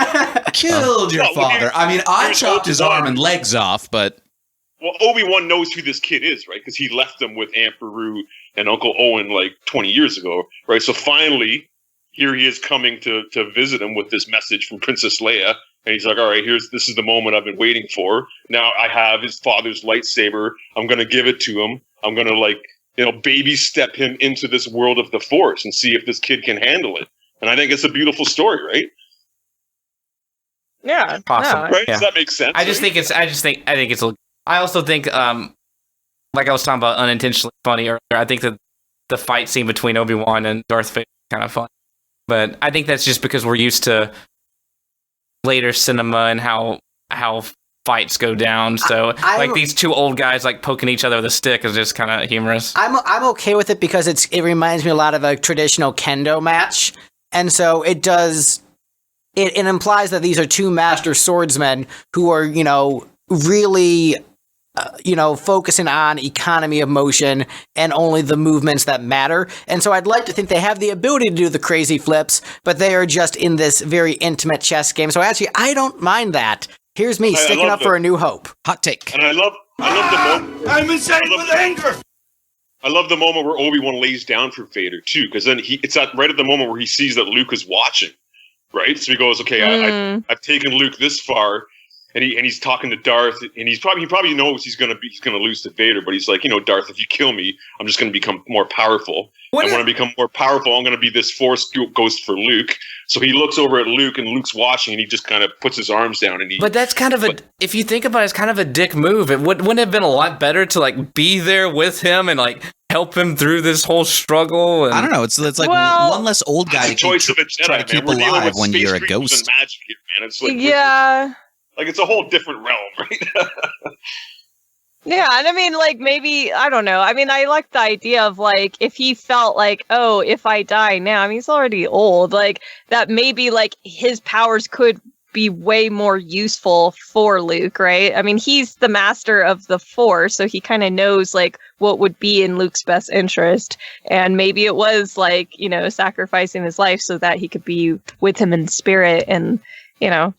killed your Well, well, father. I mean, I here's chopped his Obi-Wan. arm and legs off, but Well, Obi-Wan knows who this kid is, right? Because he left them with Aunt Beru and Uncle Owen like 20 years ago, right? So finally, here he is coming to visit him with this message from Princess Leia. And he's like, all right, this is the moment I've been waiting for. Now I have his father's lightsaber. I'm going to give it to him. I'm going to baby step him into this world of the Force and see if this kid can handle it. And I think it's a beautiful story, right? Yeah. Awesome. no. Right? Yeah. Does that make sense? I think it's. I also think, like I was talking about unintentionally funny earlier. I think that the fight scene between Obi-Wan and Darth Vader is kind of fun, but I think that's just because we're used to later cinema and how fights go down. So like these two old guys like poking each other with a stick is just kind of humorous. I'm okay with it because it reminds me a lot of a traditional kendo match, and so it does. It implies that these are two master swordsmen who are really focusing on economy of motion and only the movements that matter. And so I'd like to think they have the ability to do the crazy flips, but they are just in this very intimate chess game. So actually, I don't mind that. Here's me sticking love up for a new hope. hot take. And I love the moment. I'm insane with anger. I love the moment where Obi-Wan lays down for Vader too, because then it's right at the moment where he sees that Luke is watching, right? So he goes, "Okay, I've taken Luke this far," and he's talking to Darth, and he probably knows he's gonna lose to Vader, but he's like, Darth, if you kill me, I'm just gonna become more powerful. And when I become more powerful, I'm gonna be this Force ghost for Luke. So he looks over at Luke, and Luke's watching, and he just kind of puts his arms down, and But that's kind of if you think about it, it's kind of a dick move. It wouldn't have been a lot better to like be there with him and like help him through this whole struggle. And I don't know. It's like Well, one less old guy the choice of a Jedi, try to keep man. We're dealing alive with when space you're a creatures ghost. and magic here, man. It's like Yeah. like it's a whole different realm, right? Yeah, and I mean, like, maybe, I don't know. I mean, I like the idea of, like, if he felt like, oh, if I die now, I mean, he's already old, like, that maybe, like, his powers could be way more useful for Luke, right? I mean, he's the master of the Force, so he kind of knows, like, what would be in Luke's best interest. And maybe it was, like, sacrificing his life so that he could be with him in spirit and,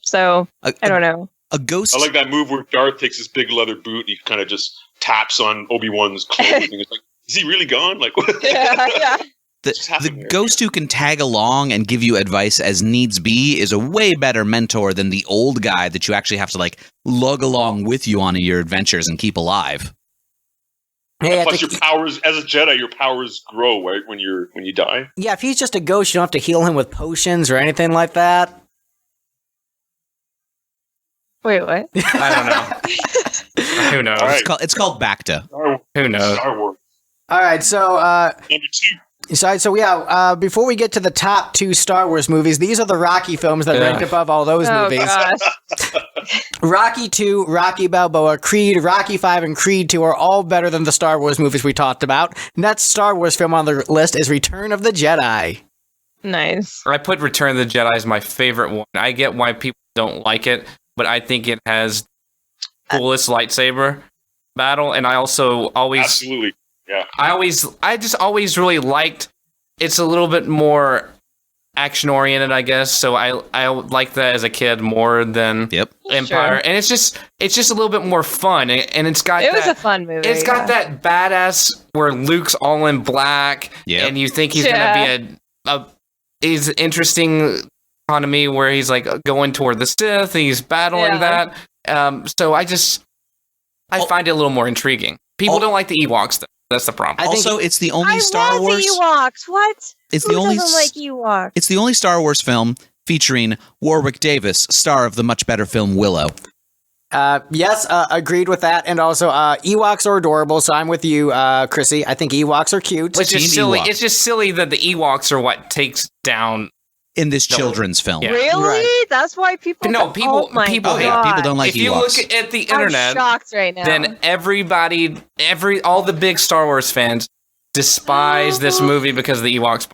so, I don't know. A ghost. I like that move where Darth takes his big leather boot and he kind of just taps on Obi-Wan's clothes. And it's like, is he really gone? Like, what? Yeah. The happened here? ghost who can tag along and give you advice as needs be is a way better mentor than the old guy that you actually have to like lug along with you on your adventures and keep alive. Hey, Plus, your powers as a Jedi, your powers grow right when you die. yeah, if he's just a ghost, you don't have to heal him with potions or anything like that. Wait, what? I don't know. Who knows? All right. It's called Bakta. Who knows? Star Wars. All right, so Number two. Before we get to the top 2 Star Wars movies, these are the Rocky films that ranked above all those movies. Gosh. Rocky 2, Rocky Balboa, Creed, Rocky 5, and Creed 2 are all better than the Star Wars movies we talked about. Next Star Wars film on the list is Return of the Jedi. Nice. I put Return of the Jedi as my favorite one. I get why people don't like it, but I think it has coolest lightsaber battle, and I also always Absolutely. Yeah. I just always really liked. It's a little bit more action oriented, I guess. So I liked that as a kid more than Empire, Sure. and it's just a little bit more fun, and it's got. It was a fun movie. It's got that badass where Luke's all in black, and you think he's gonna be he's interesting economy where he's like going toward the Sith, he's battling that. So I find it a little more intriguing. People don't like the Ewoks though. That's the problem. Also, it's the only Star Wars. I love the Ewoks. What? It's Who the only doesn't like Ewoks? It's the only Star Wars film featuring Warwick Davis, star of the much better film Willow. Yes, agreed with that. And also, Ewoks are adorable, so I'm with you, Chrissy. I think Ewoks are cute. It's just Team silly. Ewok. It's just silly that the Ewoks are what takes down in this children's film. Yeah. Really? Right. That's why people. No, people- Oh my people hate- God. people don't like If you Ewoks. look at the I'm internet, shocked right now. then all the big Star Wars fans despise this movie because of the Ewoks.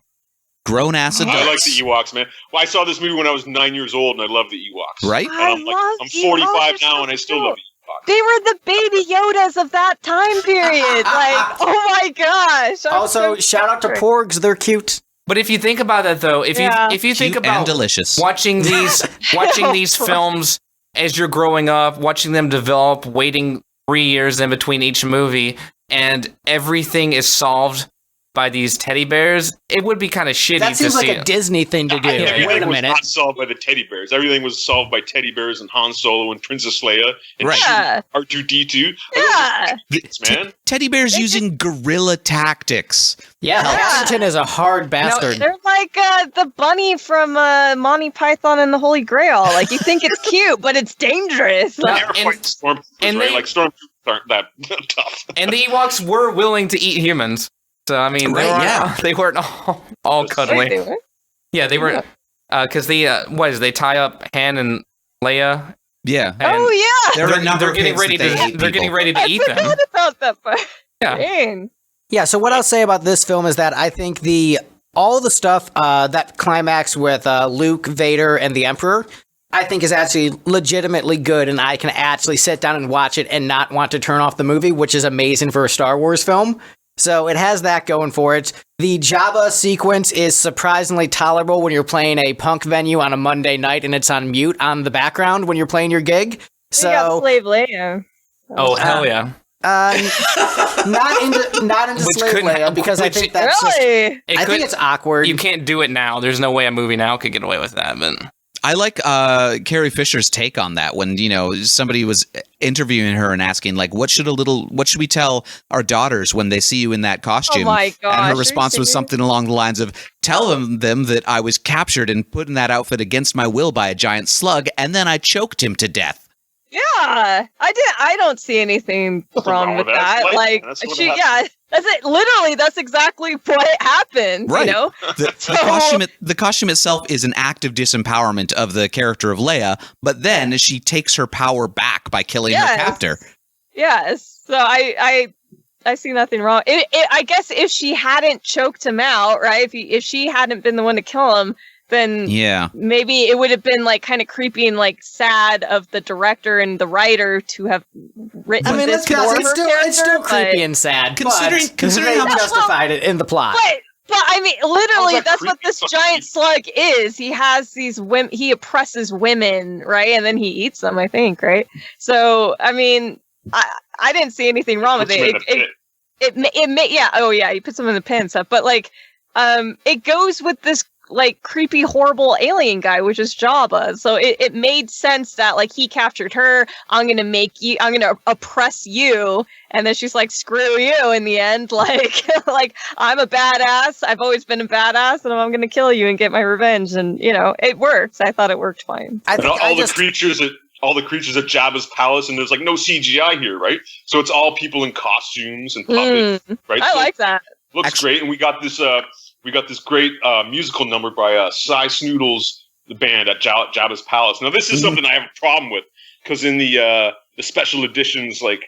Grown-ass adults. I like the Ewoks, man. Well, I saw this movie when I was 9 years old, and I love the Ewoks. Right? And I'm love 45 Ewoks. now, and I still love the Ewoks. They were the baby Yodas of that time period. Like, oh my gosh. I'm Also, so shout out to sorry. Porgs. They're cute. But if you think about that, though, if you think Cute about and delicious. watching these films as you're growing up, watching them develop, waiting 3 years in between each movie, and everything is solved by these teddy bears, it would be kind of shitty That to seems like see a Disney thing to do. Everything Wait a was minute. not solved by the teddy bears. Everything was solved by teddy bears and Han Solo and Princess Leia and Right. Yeah. R2-D2. Yeah. Man. Teddy bears using guerrilla tactics. Yeah, Paddington is a hard bastard. They're like the bunny from Monty Python and the Holy Grail. Like, you think it's cute, but it's dangerous. Like, They were fighting stormtroopers, and right? they- Like, stormtroopers aren't that tough. And the Ewoks were willing to eat humans. So, I mean, they weren't all cuddly. they were. Yeah, they were, because they tie up Han and Leia. Yeah. And Oh yeah. There are a number they're of getting pigs ready that they to eat they're getting people. ready to I eat them. forgot about that part. Yeah. Dang. Yeah, so what I'll say about this film is that I think all the stuff that climax with Luke, Vader, and the Emperor, I think is actually legitimately good, and I can actually sit down and watch it and not want to turn off the movie, which is amazing for a Star Wars film. So it has that going for it. The Jabba sequence is surprisingly tolerable when you're playing a punk venue on a Monday night and it's on mute on the background when you're playing your gig. So you got Slave Leia. Oh, hell yeah. Not into Which Slave couldn't Leia happen, because I which- think that's just, Really? I think it's awkward. You can't do it now. There's no way a movie now could get away with that. But I like Carrie Fisher's take on that when, somebody was interviewing her and asking, like, what should we tell our daughters when they see you in that costume? Oh my gosh, and her are response you was serious? something along the lines of, tell them that I was captured and put in that outfit against my will by a giant slug, and then I choked him to death. Yeah, I don't see anything wrong with that. That's Like, that's what she, happened. yeah, that's it. Literally, that's exactly what happened. Right. You know? The costume itself is an act of disempowerment of the character of Leia, but then she takes her power back by killing her Yes. captor. Yes. So I see nothing wrong. I guess if she hadn't choked him out, right? If she hadn't been the one to kill him, then Yeah. maybe it would have been like kind of creepy and like sad of the director and the writer to have written I mean, this let's be for honest, her it's still character, creepy but- and sad. Considering they how much- justified it in the plot. But I mean, literally, How's that that's what creepy? this giant slug is. He has these women. He oppresses women, right? And then he eats them. I think, right? So, I mean, I didn't see anything wrong with Puts them in it. a pit. It may, yeah. Oh, yeah. He puts them in the pen and stuff. But like, it goes with this like creepy, horrible alien guy, which is Jabba. So it made sense that like he captured her. I'm gonna oppress you. And then she's like, screw you in the end. Like, like I'm a badass. I've always been a badass and I'm going to kill you and get my revenge. And, it works. I thought it worked fine. I And think all the creatures at Jabba's palace, and there's like no CGI here, right? So it's all people in costumes and puppets, right? I So like that. looks great, and we got this we got this great musical number by Cy Snoodles, the band at Jabba's Palace. Now, this is something I have a problem with, because in the special editions, like,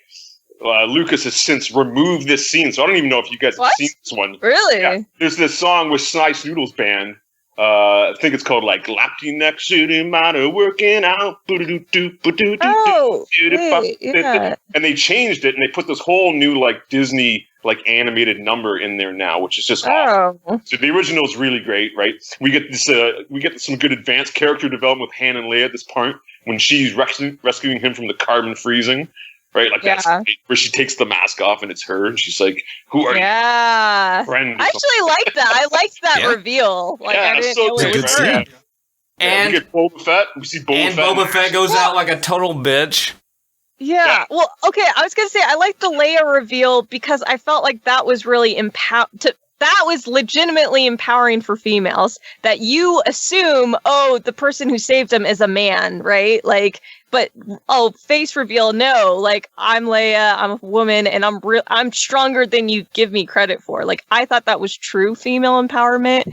Lucas has since removed this scene, so I don't even know if you guys have seen this one. Really? Yeah. There's this song with Cy Snoodles' band. I think it's called like "Lappy Neck Shooting Matter Working Out." Oh, wait, yeah. And they changed it, and they put this whole new like Disney like animated number in there now, which is just awesome. So the original is really great, right? We get this, we get some good advanced character development with Han and Leia at this point when she's rescuing him from the carbon freezing. Right, like that's where she takes the mask off and it's her, and she's like, "Who are you?" Friend. I actually like that. I liked that reveal. Like, I didn't know it was her. And we get Boba Fett. We see Boba Fett. And Boba Fett goes out like a total bitch. Yeah. Well, okay. I was gonna say I liked the Leia reveal because I felt like that was really that was legitimately empowering for females. That you assume, the person who saved him is a man, right? Like. But face reveal, no. Like, I'm Leia, I'm a woman, and I'm stronger than you give me credit for. Like, I thought that was true female empowerment.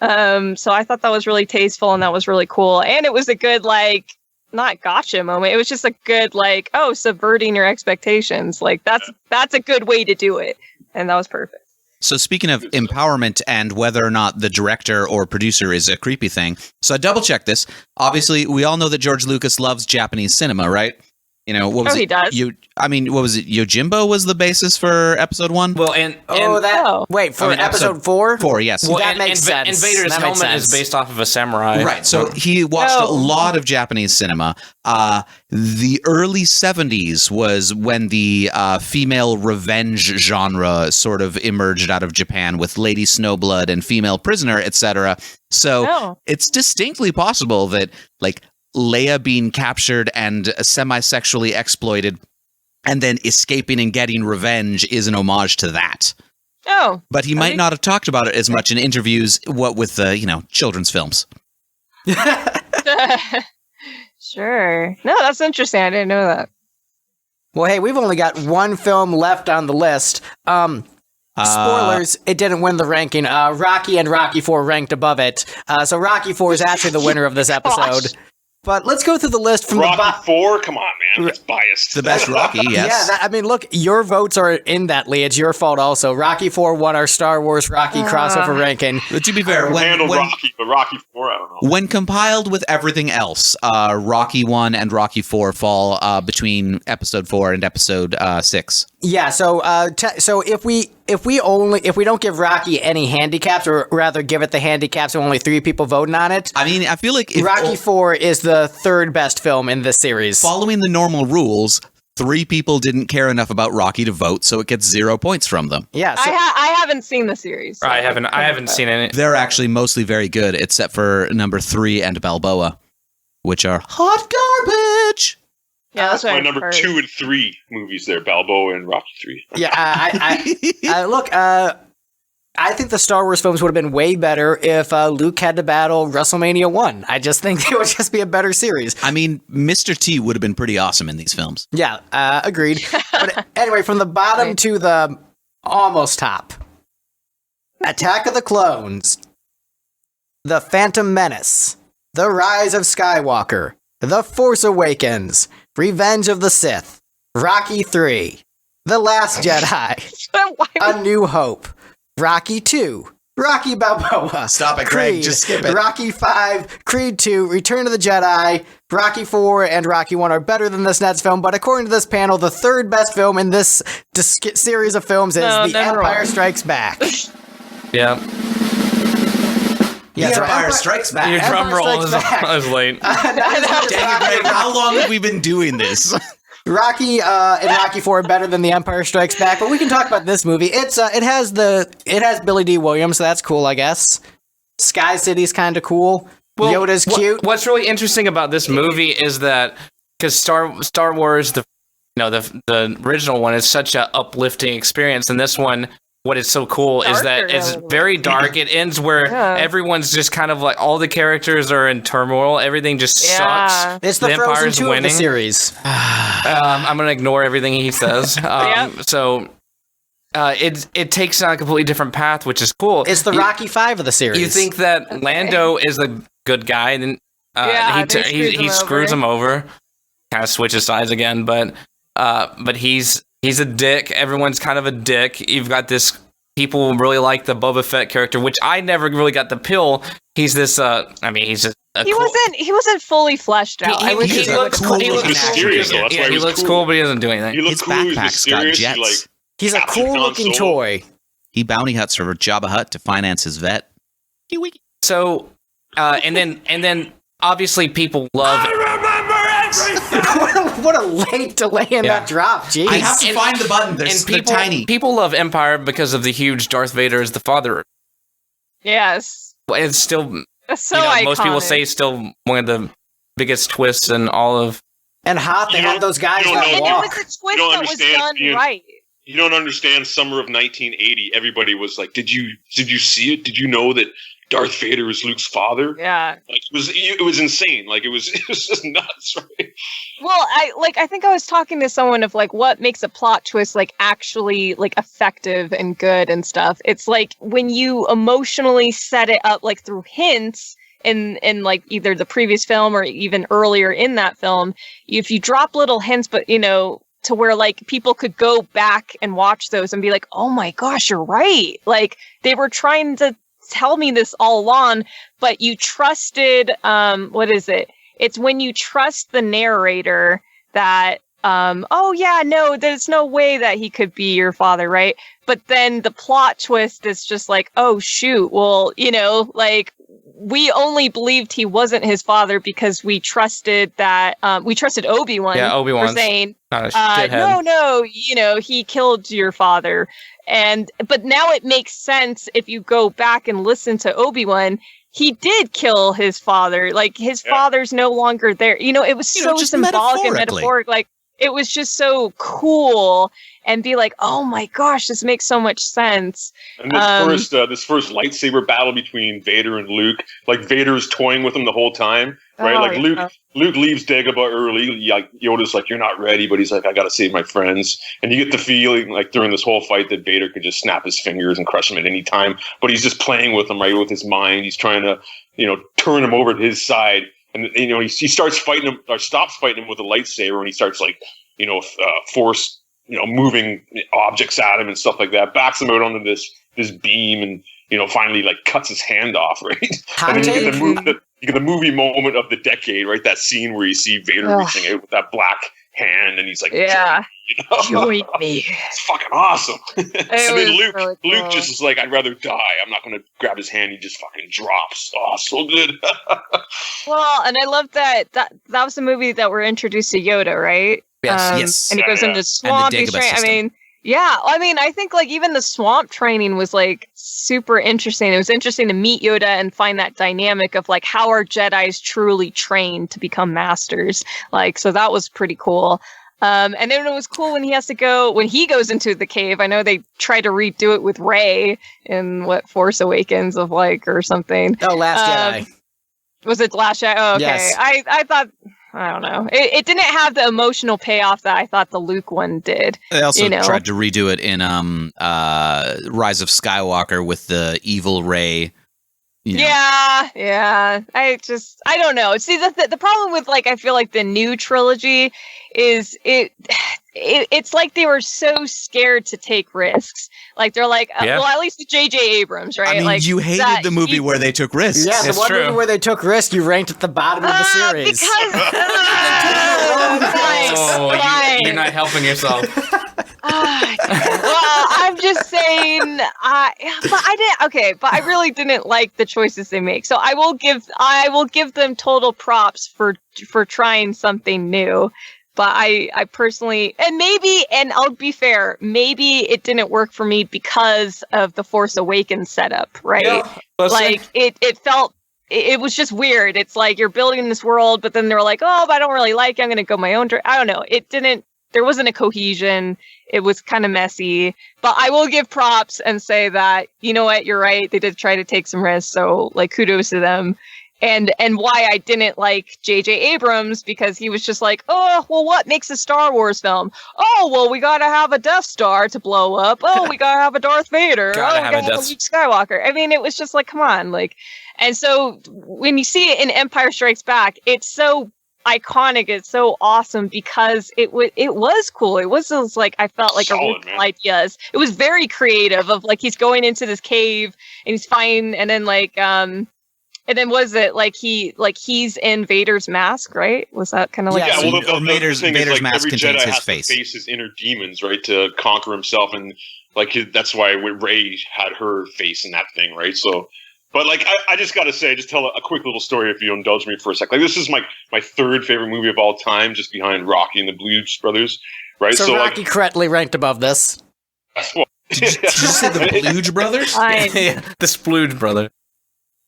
So I thought that was really tasteful and that was really cool. And it was a good, like, not gotcha moment. It was just a good, like, subverting your expectations. Like, that's a good way to do it. And that was perfect. So speaking of empowerment and whether or not the director or producer is a creepy thing, so I double-checked this. Obviously, we all know that George Lucas loves Japanese cinema, right? You know, what was it? He does. What was it? Yojimbo was the basis for episode 1? Well, wait, for episode 4? 4, yes. Well, that makes sense. And Vader's helmet is based off of a samurai. Right, so he watched a lot of Japanese cinema. The early 70s was when the female revenge genre sort of emerged out of Japan with Lady Snowblood and Female Prisoner, etc. So it's distinctly possible that, like, Leia being captured and semi-sexually exploited and then escaping and getting revenge is an homage to that. But he might not have talked about it as much in interviews with children's films. Sure. No, that's interesting. I didn't know that. Well, hey, we've only got one film left on the list. Spoilers, it didn't win the ranking. Rocky and Rocky 4 ranked above it. So Rocky 4 is actually the winner of this episode. But let's go through the list from Rocky 4? Come on, man. It's biased. The best Rocky, yes. Yeah, look, your votes are in that, Lee. It's your fault also. Rocky 4 won our Star Wars Rocky crossover ranking. But to be fair, Rocky, but Rocky 4, I don't know. When compiled with everything else, Rocky 1 and Rocky 4 fall between episode 4 and episode 6. Yeah, so if we don't give Rocky any handicaps, or rather give it the handicaps of only 3 people voting on it. I mean, I feel like Rocky 4 is the third best film in this series. Following the normal rules, 3 people didn't care enough about Rocky to vote, so it gets 0 points from them. Yeah, so I haven't seen the series. So I haven't seen any. They're actually mostly very good, except for number 3 and Balboa, which are hot garbage. Yeah, that's my number 2 and 3 movies there, Balboa and Rocky 3. Yeah, look, I think the Star Wars films would have been way better if Luke had to battle WrestleMania 1. I just think it would just be a better series. I mean, Mr. T would have been pretty awesome in these films. Yeah, agreed. But anyway, from the bottom to the almost top. Attack of the Clones. The Phantom Menace. The Rise of Skywalker. The Force Awakens. Revenge of the Sith. Rocky 3. The Last Jedi. A New Hope. Rocky 2. Rocky Balboa. Stop it, Greg. Just skip it. Rocky 5. Creed 2. Return of the Jedi. Rocky 4 and Rocky 1 are better than this next film, but according to this panel, the third best film in this series of films is The Empire Strikes Back. Yeah. Yeah, The Empire Strikes Back. Your drum roll is late. Dang it, Greg, how long have we been doing this? Rocky and Rocky 4 are better than The Empire Strikes Back, but we can talk about this movie. It has Billy D. Williams, so that's cool, I guess. Sky City's kind of cool. Well, Yoda's cute. What's really interesting about this movie is that because Star Wars, the original one is such an uplifting experience, and this one, what is so cool is that it's very dark. It ends where everyone's just kind of like all the characters are in turmoil. Everything just sucks. It's the Frozen 2 winning. of the series. I'm gonna ignore everything he says. So it takes on a completely different path, which is cool. It's the Rocky V of the series. You think that Lando is a good guy, and then he screws him over. Kind of switches sides again, but he's a dick. Everyone's kind of a dick. You've got this. People really like the Boba Fett character, which I never really got the pill. He's this. He's just. He wasn't fully fleshed out. He looks cool. He looks cool, but he doesn't do anything. He looks cool. Backpack's got jets. He's a cool-looking toy. He bounty hunts for Jabba Hutt to finance his vet. So, and then obviously people love. What a late delay in that drop, jeez. I have to find the button. They're tiny. People love Empire because of the huge Darth Vader as the father. Yes. It's still, so iconic. Most people say still one of the biggest twists in all of. And hot, they have those guys that walk. And it was a twist that was done right. You don't understand summer of 1980. Everybody was like, did you see it? Did you know that Darth Vader is Luke's father? Yeah. Like, it was insane. Like, it was just nuts, right? Well, I think I was talking to someone of like what makes a plot twist like actually like effective and good and stuff. It's like when you emotionally set it up like through hints in like either the previous film or even earlier in that film, if you drop little hints, but to where like people could go back and watch those and be like, oh my gosh, you're right. Like they were trying to tell me this all along, but you trusted, what is it? It's when you trust the narrator that, there's no way that he could be your father, right? But then the plot twist is just like, oh shoot, well, like we only believed he wasn't his father because we trusted that, we trusted Obi-Wan for saying, no, he killed your father. But now it makes sense if you go back and listen to Obi-Wan. He did kill his father. Like his father's no longer there. It was so symbolic and metaphoric. Like it was just so cool, and be like, oh my gosh, this makes so much sense. And this first lightsaber battle between Vader and Luke, like Vader's toying with him the whole time, right? Luke leaves Dagobah early. Like Yoda's like, you're not ready, but he's like, I gotta save my friends. And you get the feeling like during this whole fight that Vader could just snap his fingers and crush him at any time. But he's just playing with him, right, with his mind. He's trying to, turn him over to his side. And he starts fighting him, or stops fighting him with a lightsaber, and he starts like, force, moving objects at him and stuff like that. Backs him out onto this beam, and finally like cuts his hand off, right? And then you get the movie moment of the decade, right? That scene where you see Vader reaching out with that black hand, and he's like, join me. It's fucking awesome. And then Luke, really cool. Luke just is like, I'd rather die. I'm not going to grab his hand. He just fucking drops. Oh, so good. Well, and I love that was the movie that we're introduced to Yoda, right? Yes. And he goes into swamp. I think like even the swamp training was like super interesting. It was interesting to meet Yoda and find that dynamic of like how are Jedis truly trained to become masters. Like, so that was pretty cool. And then it was cool when he goes into the cave. I know they tried to redo it with Rey in Force Awakens or something. Oh, Last Jedi. Was it Last Jedi? Oh, okay. Yes. I thought, I don't know. It didn't have the emotional payoff that I thought the Luke one did. They also tried to redo it in Rise of Skywalker with the evil Rey. Yeah. I don't know. See, the problem with I feel like the new trilogy is it's like they were so scared to take risks. Like they're like, well, at least with J.J. Abrams, right? I mean, you hated the movie where they took risks. Yeah, the one movie where they took risks, you ranked at the bottom of the series. Because you're not helping yourself. Well, I'm just saying, but I really didn't like the choices they make. So I will give them total props for trying something new. But I personally, and I'll be fair, maybe it didn't work for me because of the Force Awakens setup, right? Yeah, it felt, it was just weird. It's like you're building this world, but then they're like, oh, but I don't really like it. I'm going to go my own direction. I don't know. There wasn't a cohesion. It was kind of messy, but I will give props and say that, you know what, you're right. They did try to take some risks. So kudos to them. and why I didn't like J.J. Abrams, because he was just like, oh, well, what makes a Star Wars film? Oh, well, we gotta have a Death Star to blow up. Oh, we gotta have a Darth Vader. We gotta have a Luke Skywalker. I mean, it was just like, come on, like, and so when you see it in Empire Strikes Back, it's so iconic, it's so awesome because it was cool. It was like, I felt like solid, original ideas. It was very creative of like, he's going into this cave and he's fine, and then like and then was it like he's in Vader's mask, right? Was that kind of like Vader's mask contains his face. To face his inner demons, right, to conquer himself, and like that's why Rey had her face in that thing, right? So, but like I just got to say, just tell a quick little story if you indulge me for a sec. Like this is my third favorite movie of all time, just behind Rocky and the Blues Brothers, right? So Rocky correctly ranked above this. Well, did you say the Blues Brothers? The Splooge Brother.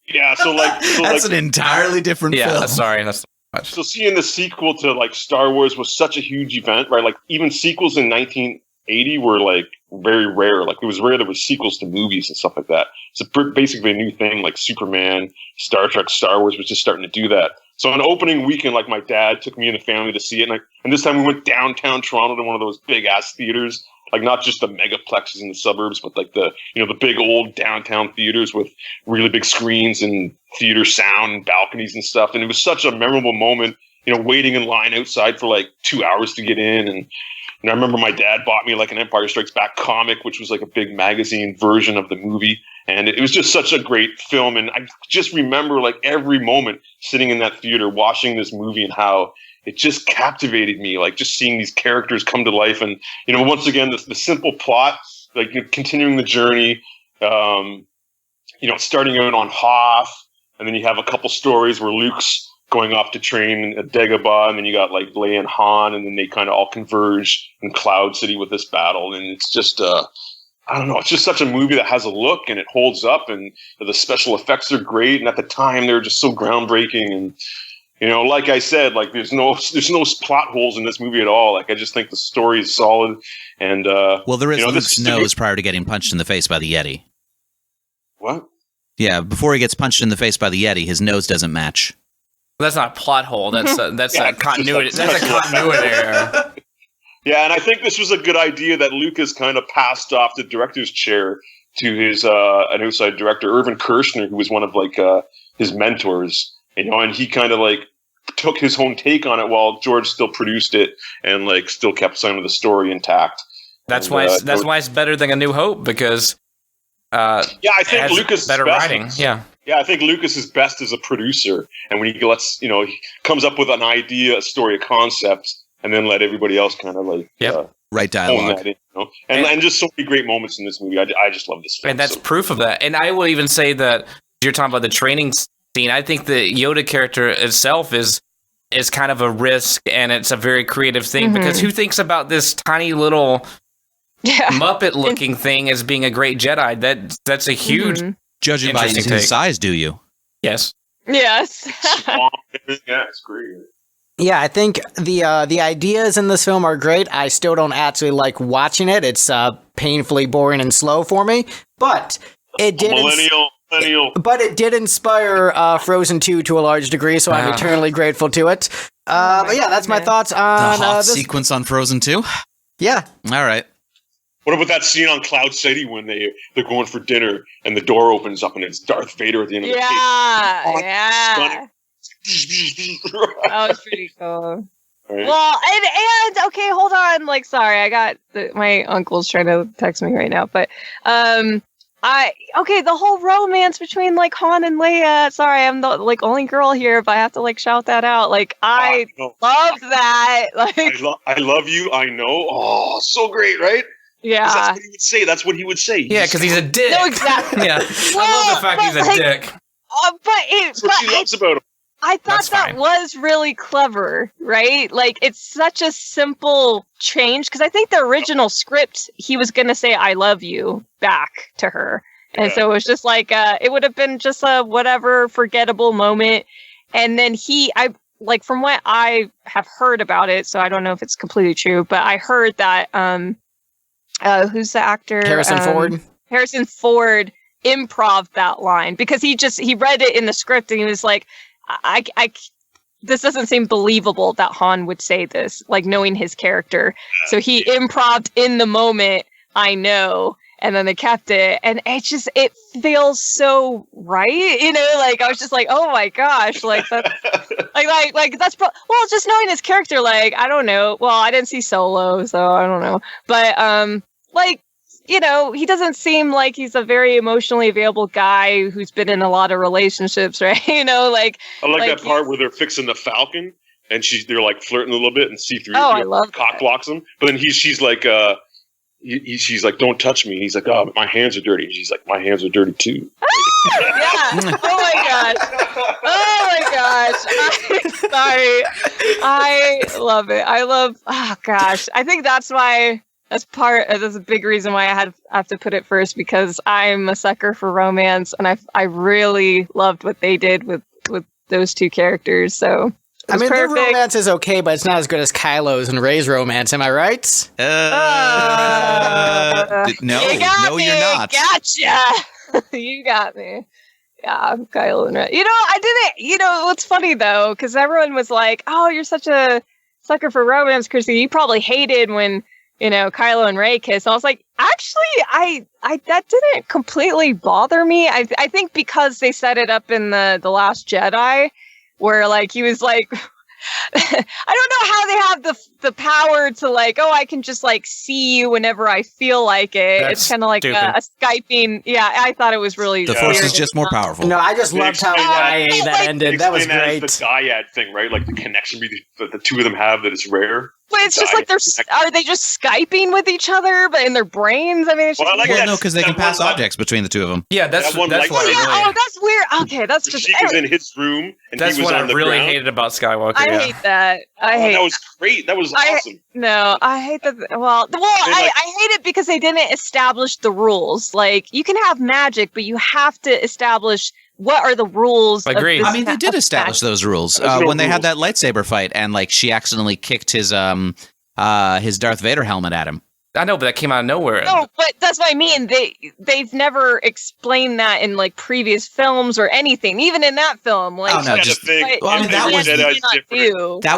Yeah, so that's an entirely different film. Yeah, sorry, that's not much. So seeing the sequel to like Star Wars was such a huge event, right? Like even sequels in 1980 were like very rare. Like it was rare there were sequels to movies and stuff like that. It's basically a new thing. Like Superman, Star Trek, Star Wars was just starting to do that. So on opening weekend, like my dad took me and the family to see it, and this time we went downtown Toronto to one of those big ass theaters. Like not just the megaplexes in the suburbs, but like the big old downtown theaters with really big screens and theater sound and balconies and stuff. And it was such a memorable moment, waiting in line outside for like 2 hours to get in. And I remember my dad bought me like an Empire Strikes Back comic, which was like a big magazine version of the movie. And it was just such a great film. And I just remember like every moment sitting in that theater watching this movie and how it just captivated me, like just seeing these characters come to life. And, once again, the simple plot, like continuing the journey, starting out on Hoth, and then you have a couple stories where Luke's going off to train at Dagobah, and then you got like Leia and Han, and then they kind of all converge in Cloud City with this battle. And it's just, I don't know, it's just such a movie that has a look and it holds up, and the special effects are great. And at the time, they were just so groundbreaking. And, like I said, like there's no plot holes in this movie at all. Like I just think the story is solid. And well, there is Luke's nose prior to getting punched in the face by the Yeti. What? Yeah, before he gets punched in the face by the Yeti, his nose doesn't match. That's not a plot hole. That's a continuity. That's a continuity error. Yeah, and I think this was a good idea that Lucas kind of passed off the director's chair to his an outside director, Irvin Kershner, who was one of like his mentors. And he kind of like took his own take on it while George still produced it and like still kept some of the story intact. That's why it's better than A New Hope, because I think Lucas is better writing. Yeah, I think Lucas is best as a producer, and when he he comes up with an idea, a story, a concept, and then let everybody else kind of like write dialogue. That in, and just so many great moments in this movie. I just love this film. And that's proof of that. And I will even say that you're talking about the training scene. I think the Yoda character itself is kind of a risk, and it's a very creative thing, because who thinks about this tiny little Muppet-looking thing as being a great Jedi? That's a huge, judging by his size, do you? Yes. Yes. Yeah, it's great. Yeah, I think the ideas in this film are great. I still don't actually like watching it. It's painfully boring and slow for me, but it did. Millennial. But it did inspire Frozen 2 to a large degree, so I'm eternally grateful to it. But yeah, that's my thoughts on the Hoth this sequence on Frozen 2. Yeah. All right. What about that scene on Cloud City when they're going for dinner and the door opens up and it's Darth Vader at the end of the cake? Yeah. That was pretty cool. Right. Well, and okay, hold on. Like, sorry, I got my uncle's trying to text me right now, but the whole romance between like Han and Leia. Sorry, I'm the like only girl here, but I have to like shout that out. Like, I loved that. Like, I love you. I know. Oh, so great, right? Yeah, that's what he would say. That's what he would say. Yeah, because he's a dick. No, exactly. Yeah, I love the fact he's a dick. That's what she loves about him. I thought that was really clever, right? Like, it's such a simple change, because I think the original script, he was going to say, I love you back to her. And so it was just like, it would have been just a whatever forgettable moment. And then from what I have heard about it, so I don't know if it's completely true, but I heard that, who's the actor? Harrison Ford. Harrison Ford improv that line because he read it in the script and he was like, this doesn't seem believable that Han would say this, like knowing his character. So he improv'd in the moment, I know, and then they kept it. And it feels so right. You know, like I was just like, oh my gosh, like that's like that's well, just knowing his character, like, I don't know. Well, I didn't see Solo, so I don't know. But like, you know, he doesn't seem like he's a very emotionally available guy who's been in a lot of relationships, right? You know, like I like that part where they're fixing the Falcon and they're like flirting a little bit and C-3 I love cock blocks him. But then she's like, she's like, don't touch me. And he's like, oh, my hands are dirty. And she's like, my hands are dirty too. Yeah. Oh my gosh. Sorry. I love it. Oh gosh. I think that's why. That's a big reason why I have to put it first, because I'm a sucker for romance, and I really loved what they did with those two characters. So I mean, their romance is okay, but it's not as good as Kylo's and Rey's romance. Am I right? No, you're not. Gotcha. You got me. Yeah, Kylo and Rey. You know, I didn't. You know, what's funny though, because everyone was like, "Oh, you're such a sucker for romance, Chrissy. You probably hated when." You know, Kylo and Rey kiss. I was like, actually, I that didn't completely bother me. I think because they set it up in the Last Jedi, where like he was like, I don't know how they have the power to like, oh, I can just like see you whenever I feel like it. That's it's kind of like a Skyping. Yeah, I thought it was really the Force is just more powerful. No, I just loved how YA that ended. That was great. The dyad thing, right? Like the connection that the two of them have that is rare. But it's just like are they just Skyping with each other, but in their brains? I mean, it's just no, because they can pass objects between the two of them. Yeah, that's what. That's weird. Okay, that's just. She was in his room, and that's he was what on the I really ground. hated about Skywalker. I hate that. That was great. That was awesome. No, I hate that. Well, I hate it because they didn't establish the rules. Like, you can have magic, but you have to establish what are the rules. Agreed. I mean, they did establish those rules when they had that lightsaber fight, and like she accidentally kicked his Darth Vader helmet at him. I know, but that came out of nowhere. No, but that's what I mean. They've never explained that in like previous films or anything. Even in that film, like that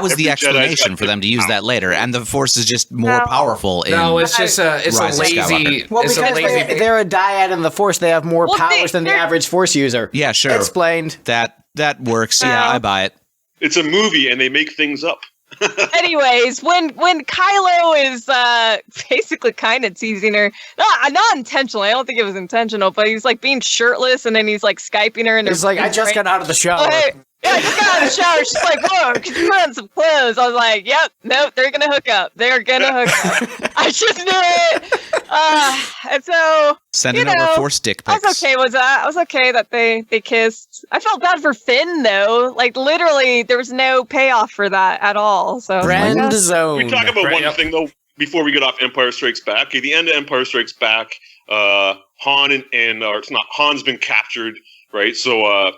was the explanation for them to use that later. And the Force is just more powerful. It's just a lazy. Well, because they're a dyad in the Force, they have more powers than the average Force user. Yeah, sure. Explained. That works. Yeah, I buy it. It's a movie, and they make things up. Anyways, when Kylo is basically kind of teasing her, not intentionally, I don't think it was intentional, but he's like being shirtless and then he's like Skyping her and he's like, I just got out of the shower. Oh, hey. Yeah, I just got out of the shower. She's like, whoa, could you put on some clothes? I was like, yep, nope, they're gonna hook up. I just knew it. And so sending over Force dick pics. I was okay with that. I was okay that they kissed. I felt bad for Finn though. Like literally, there was no payoff for that at all. So friend zone. We talk about one thing though before we get off Empire Strikes Back. At the end of Empire Strikes Back, Han's been captured, right? So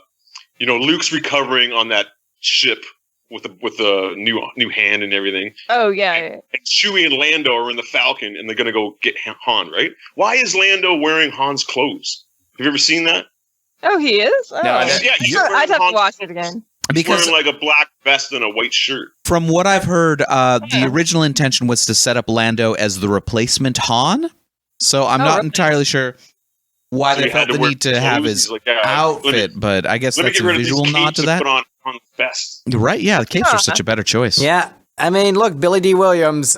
Luke's recovering on that ship with the new hand and everything. Oh yeah. And Chewie and Lando are in the Falcon, and they're gonna go get Han. Right? Why is Lando wearing Han's clothes? Have you ever seen that? Oh, he is. Oh. No, I'd have to watch it again. Because he's wearing like a black vest and a white shirt. From what I've heard, the original intention was to set up Lando as the replacement Han. So I'm not entirely sure why they felt the need to have his outfit, but I guess that's a visual nod to that. Put on vest. Right, yeah, the capes are such a better choice. Yeah, I mean, look, Billy D. Williams,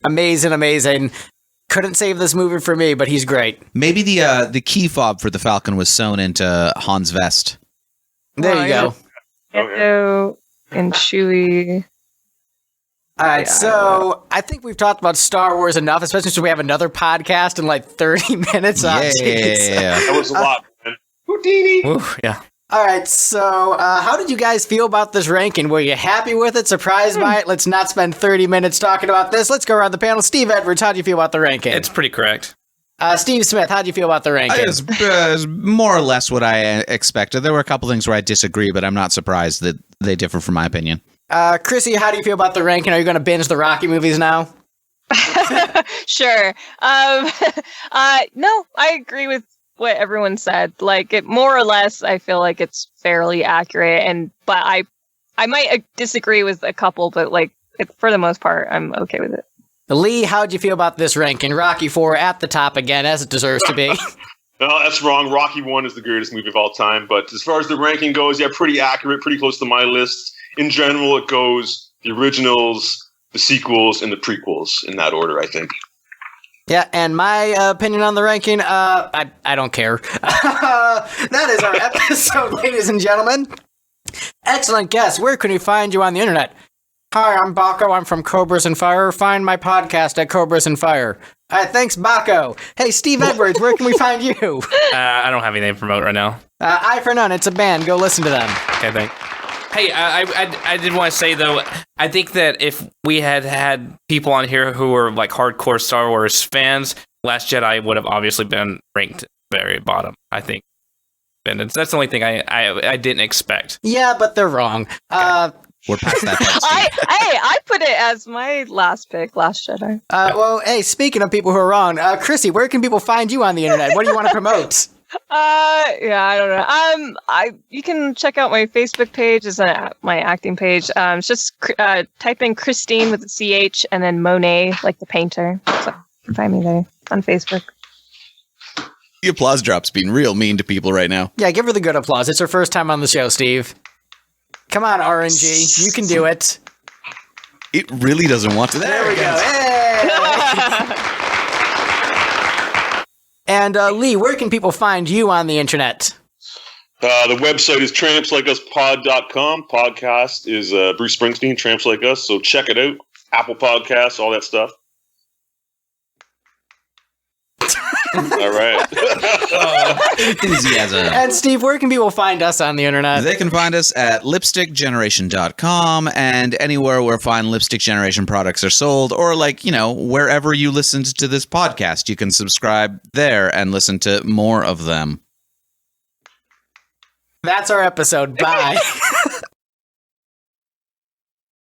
amazing. Couldn't save this movie for me, but he's great. Maybe the key fob for the Falcon was sewn into Han's vest. There you go. Lando and Chewie. All right, so I think we've talked about Star Wars enough, especially since we have another podcast in like 30 minutes. Yeah, that was a lot, man. Houdini. Ooh, yeah. All right, so how did you guys feel about this ranking? Were you happy with it? Surprised by it? Let's not spend 30 minutes talking about this. Let's go around the panel. Steve Edwards, how do you feel about the ranking? It's pretty correct. Steve Smith, how do you feel about the ranking? It's more or less what I expected. There were a couple things where I disagree, but I'm not surprised that they differ from my opinion. Chrissy, how do you feel about the ranking? Are you going to binge the Rocky movies now? Sure. No, I agree with what everyone said. Like, it more or less, I feel like it's fairly accurate. But I might disagree with a couple, but like for the most part, I'm okay with it. Lee, how'd you feel about this ranking? Rocky IV at the top again, as it deserves to be. No, that's wrong. Rocky 1 is the greatest movie of all time. But as far as the ranking goes, yeah, pretty accurate, pretty close to my list. In general, it goes the originals, the sequels, and the prequels in that order, I think. Yeah, and my opinion on the ranking, I don't care. That is our episode, ladies and gentlemen. Excellent guest. Where can we find you on the internet? Hi, I'm Bakko. I'm from Cobras and Fire. Find my podcast at Cobras and Fire. All right, thanks, Bakko. Hey, Steve Edwards, where can we find you? I don't have anything to promote right now. Eye for None. It's a band. Go listen to them. Okay, thanks. Hey, I did want to say, though, I think that if we had people on here who were like hardcore Star Wars fans, Last Jedi would have obviously been ranked very bottom, I think. And that's the only thing I didn't expect. Yeah, but they're wrong. We're past that part. I put it as my last pick, Last Jedi. Well, hey, speaking of people who are wrong, Chrissy, where can people find you on the internet? What do you want to promote? Yeah, I don't know. You can check out my Facebook page. It's my acting page. It's just type in Christine with a CH and then Monet, like the painter. So you can find me there on Facebook. The applause drop's being real mean to people right now. Yeah, give her the good applause. It's her first time on the show, Steve. Come on, RNG. You can do it. It really doesn't want to. There we go. Hey! And Lee, where can people find you on the internet? The website is trampslikeUspod.com. Podcast is Bruce Springsteen, Tramps Like Us. So check it out. Apple Podcasts, all that stuff. All right. Enthusiasm. And Steve, where can people find us on the internet? They can find us at lipstickgeneration.com and anywhere where fine Lipstick Generation products are sold, or wherever you listened to this podcast, you can subscribe there and listen to more of them. That's our episode. Bye.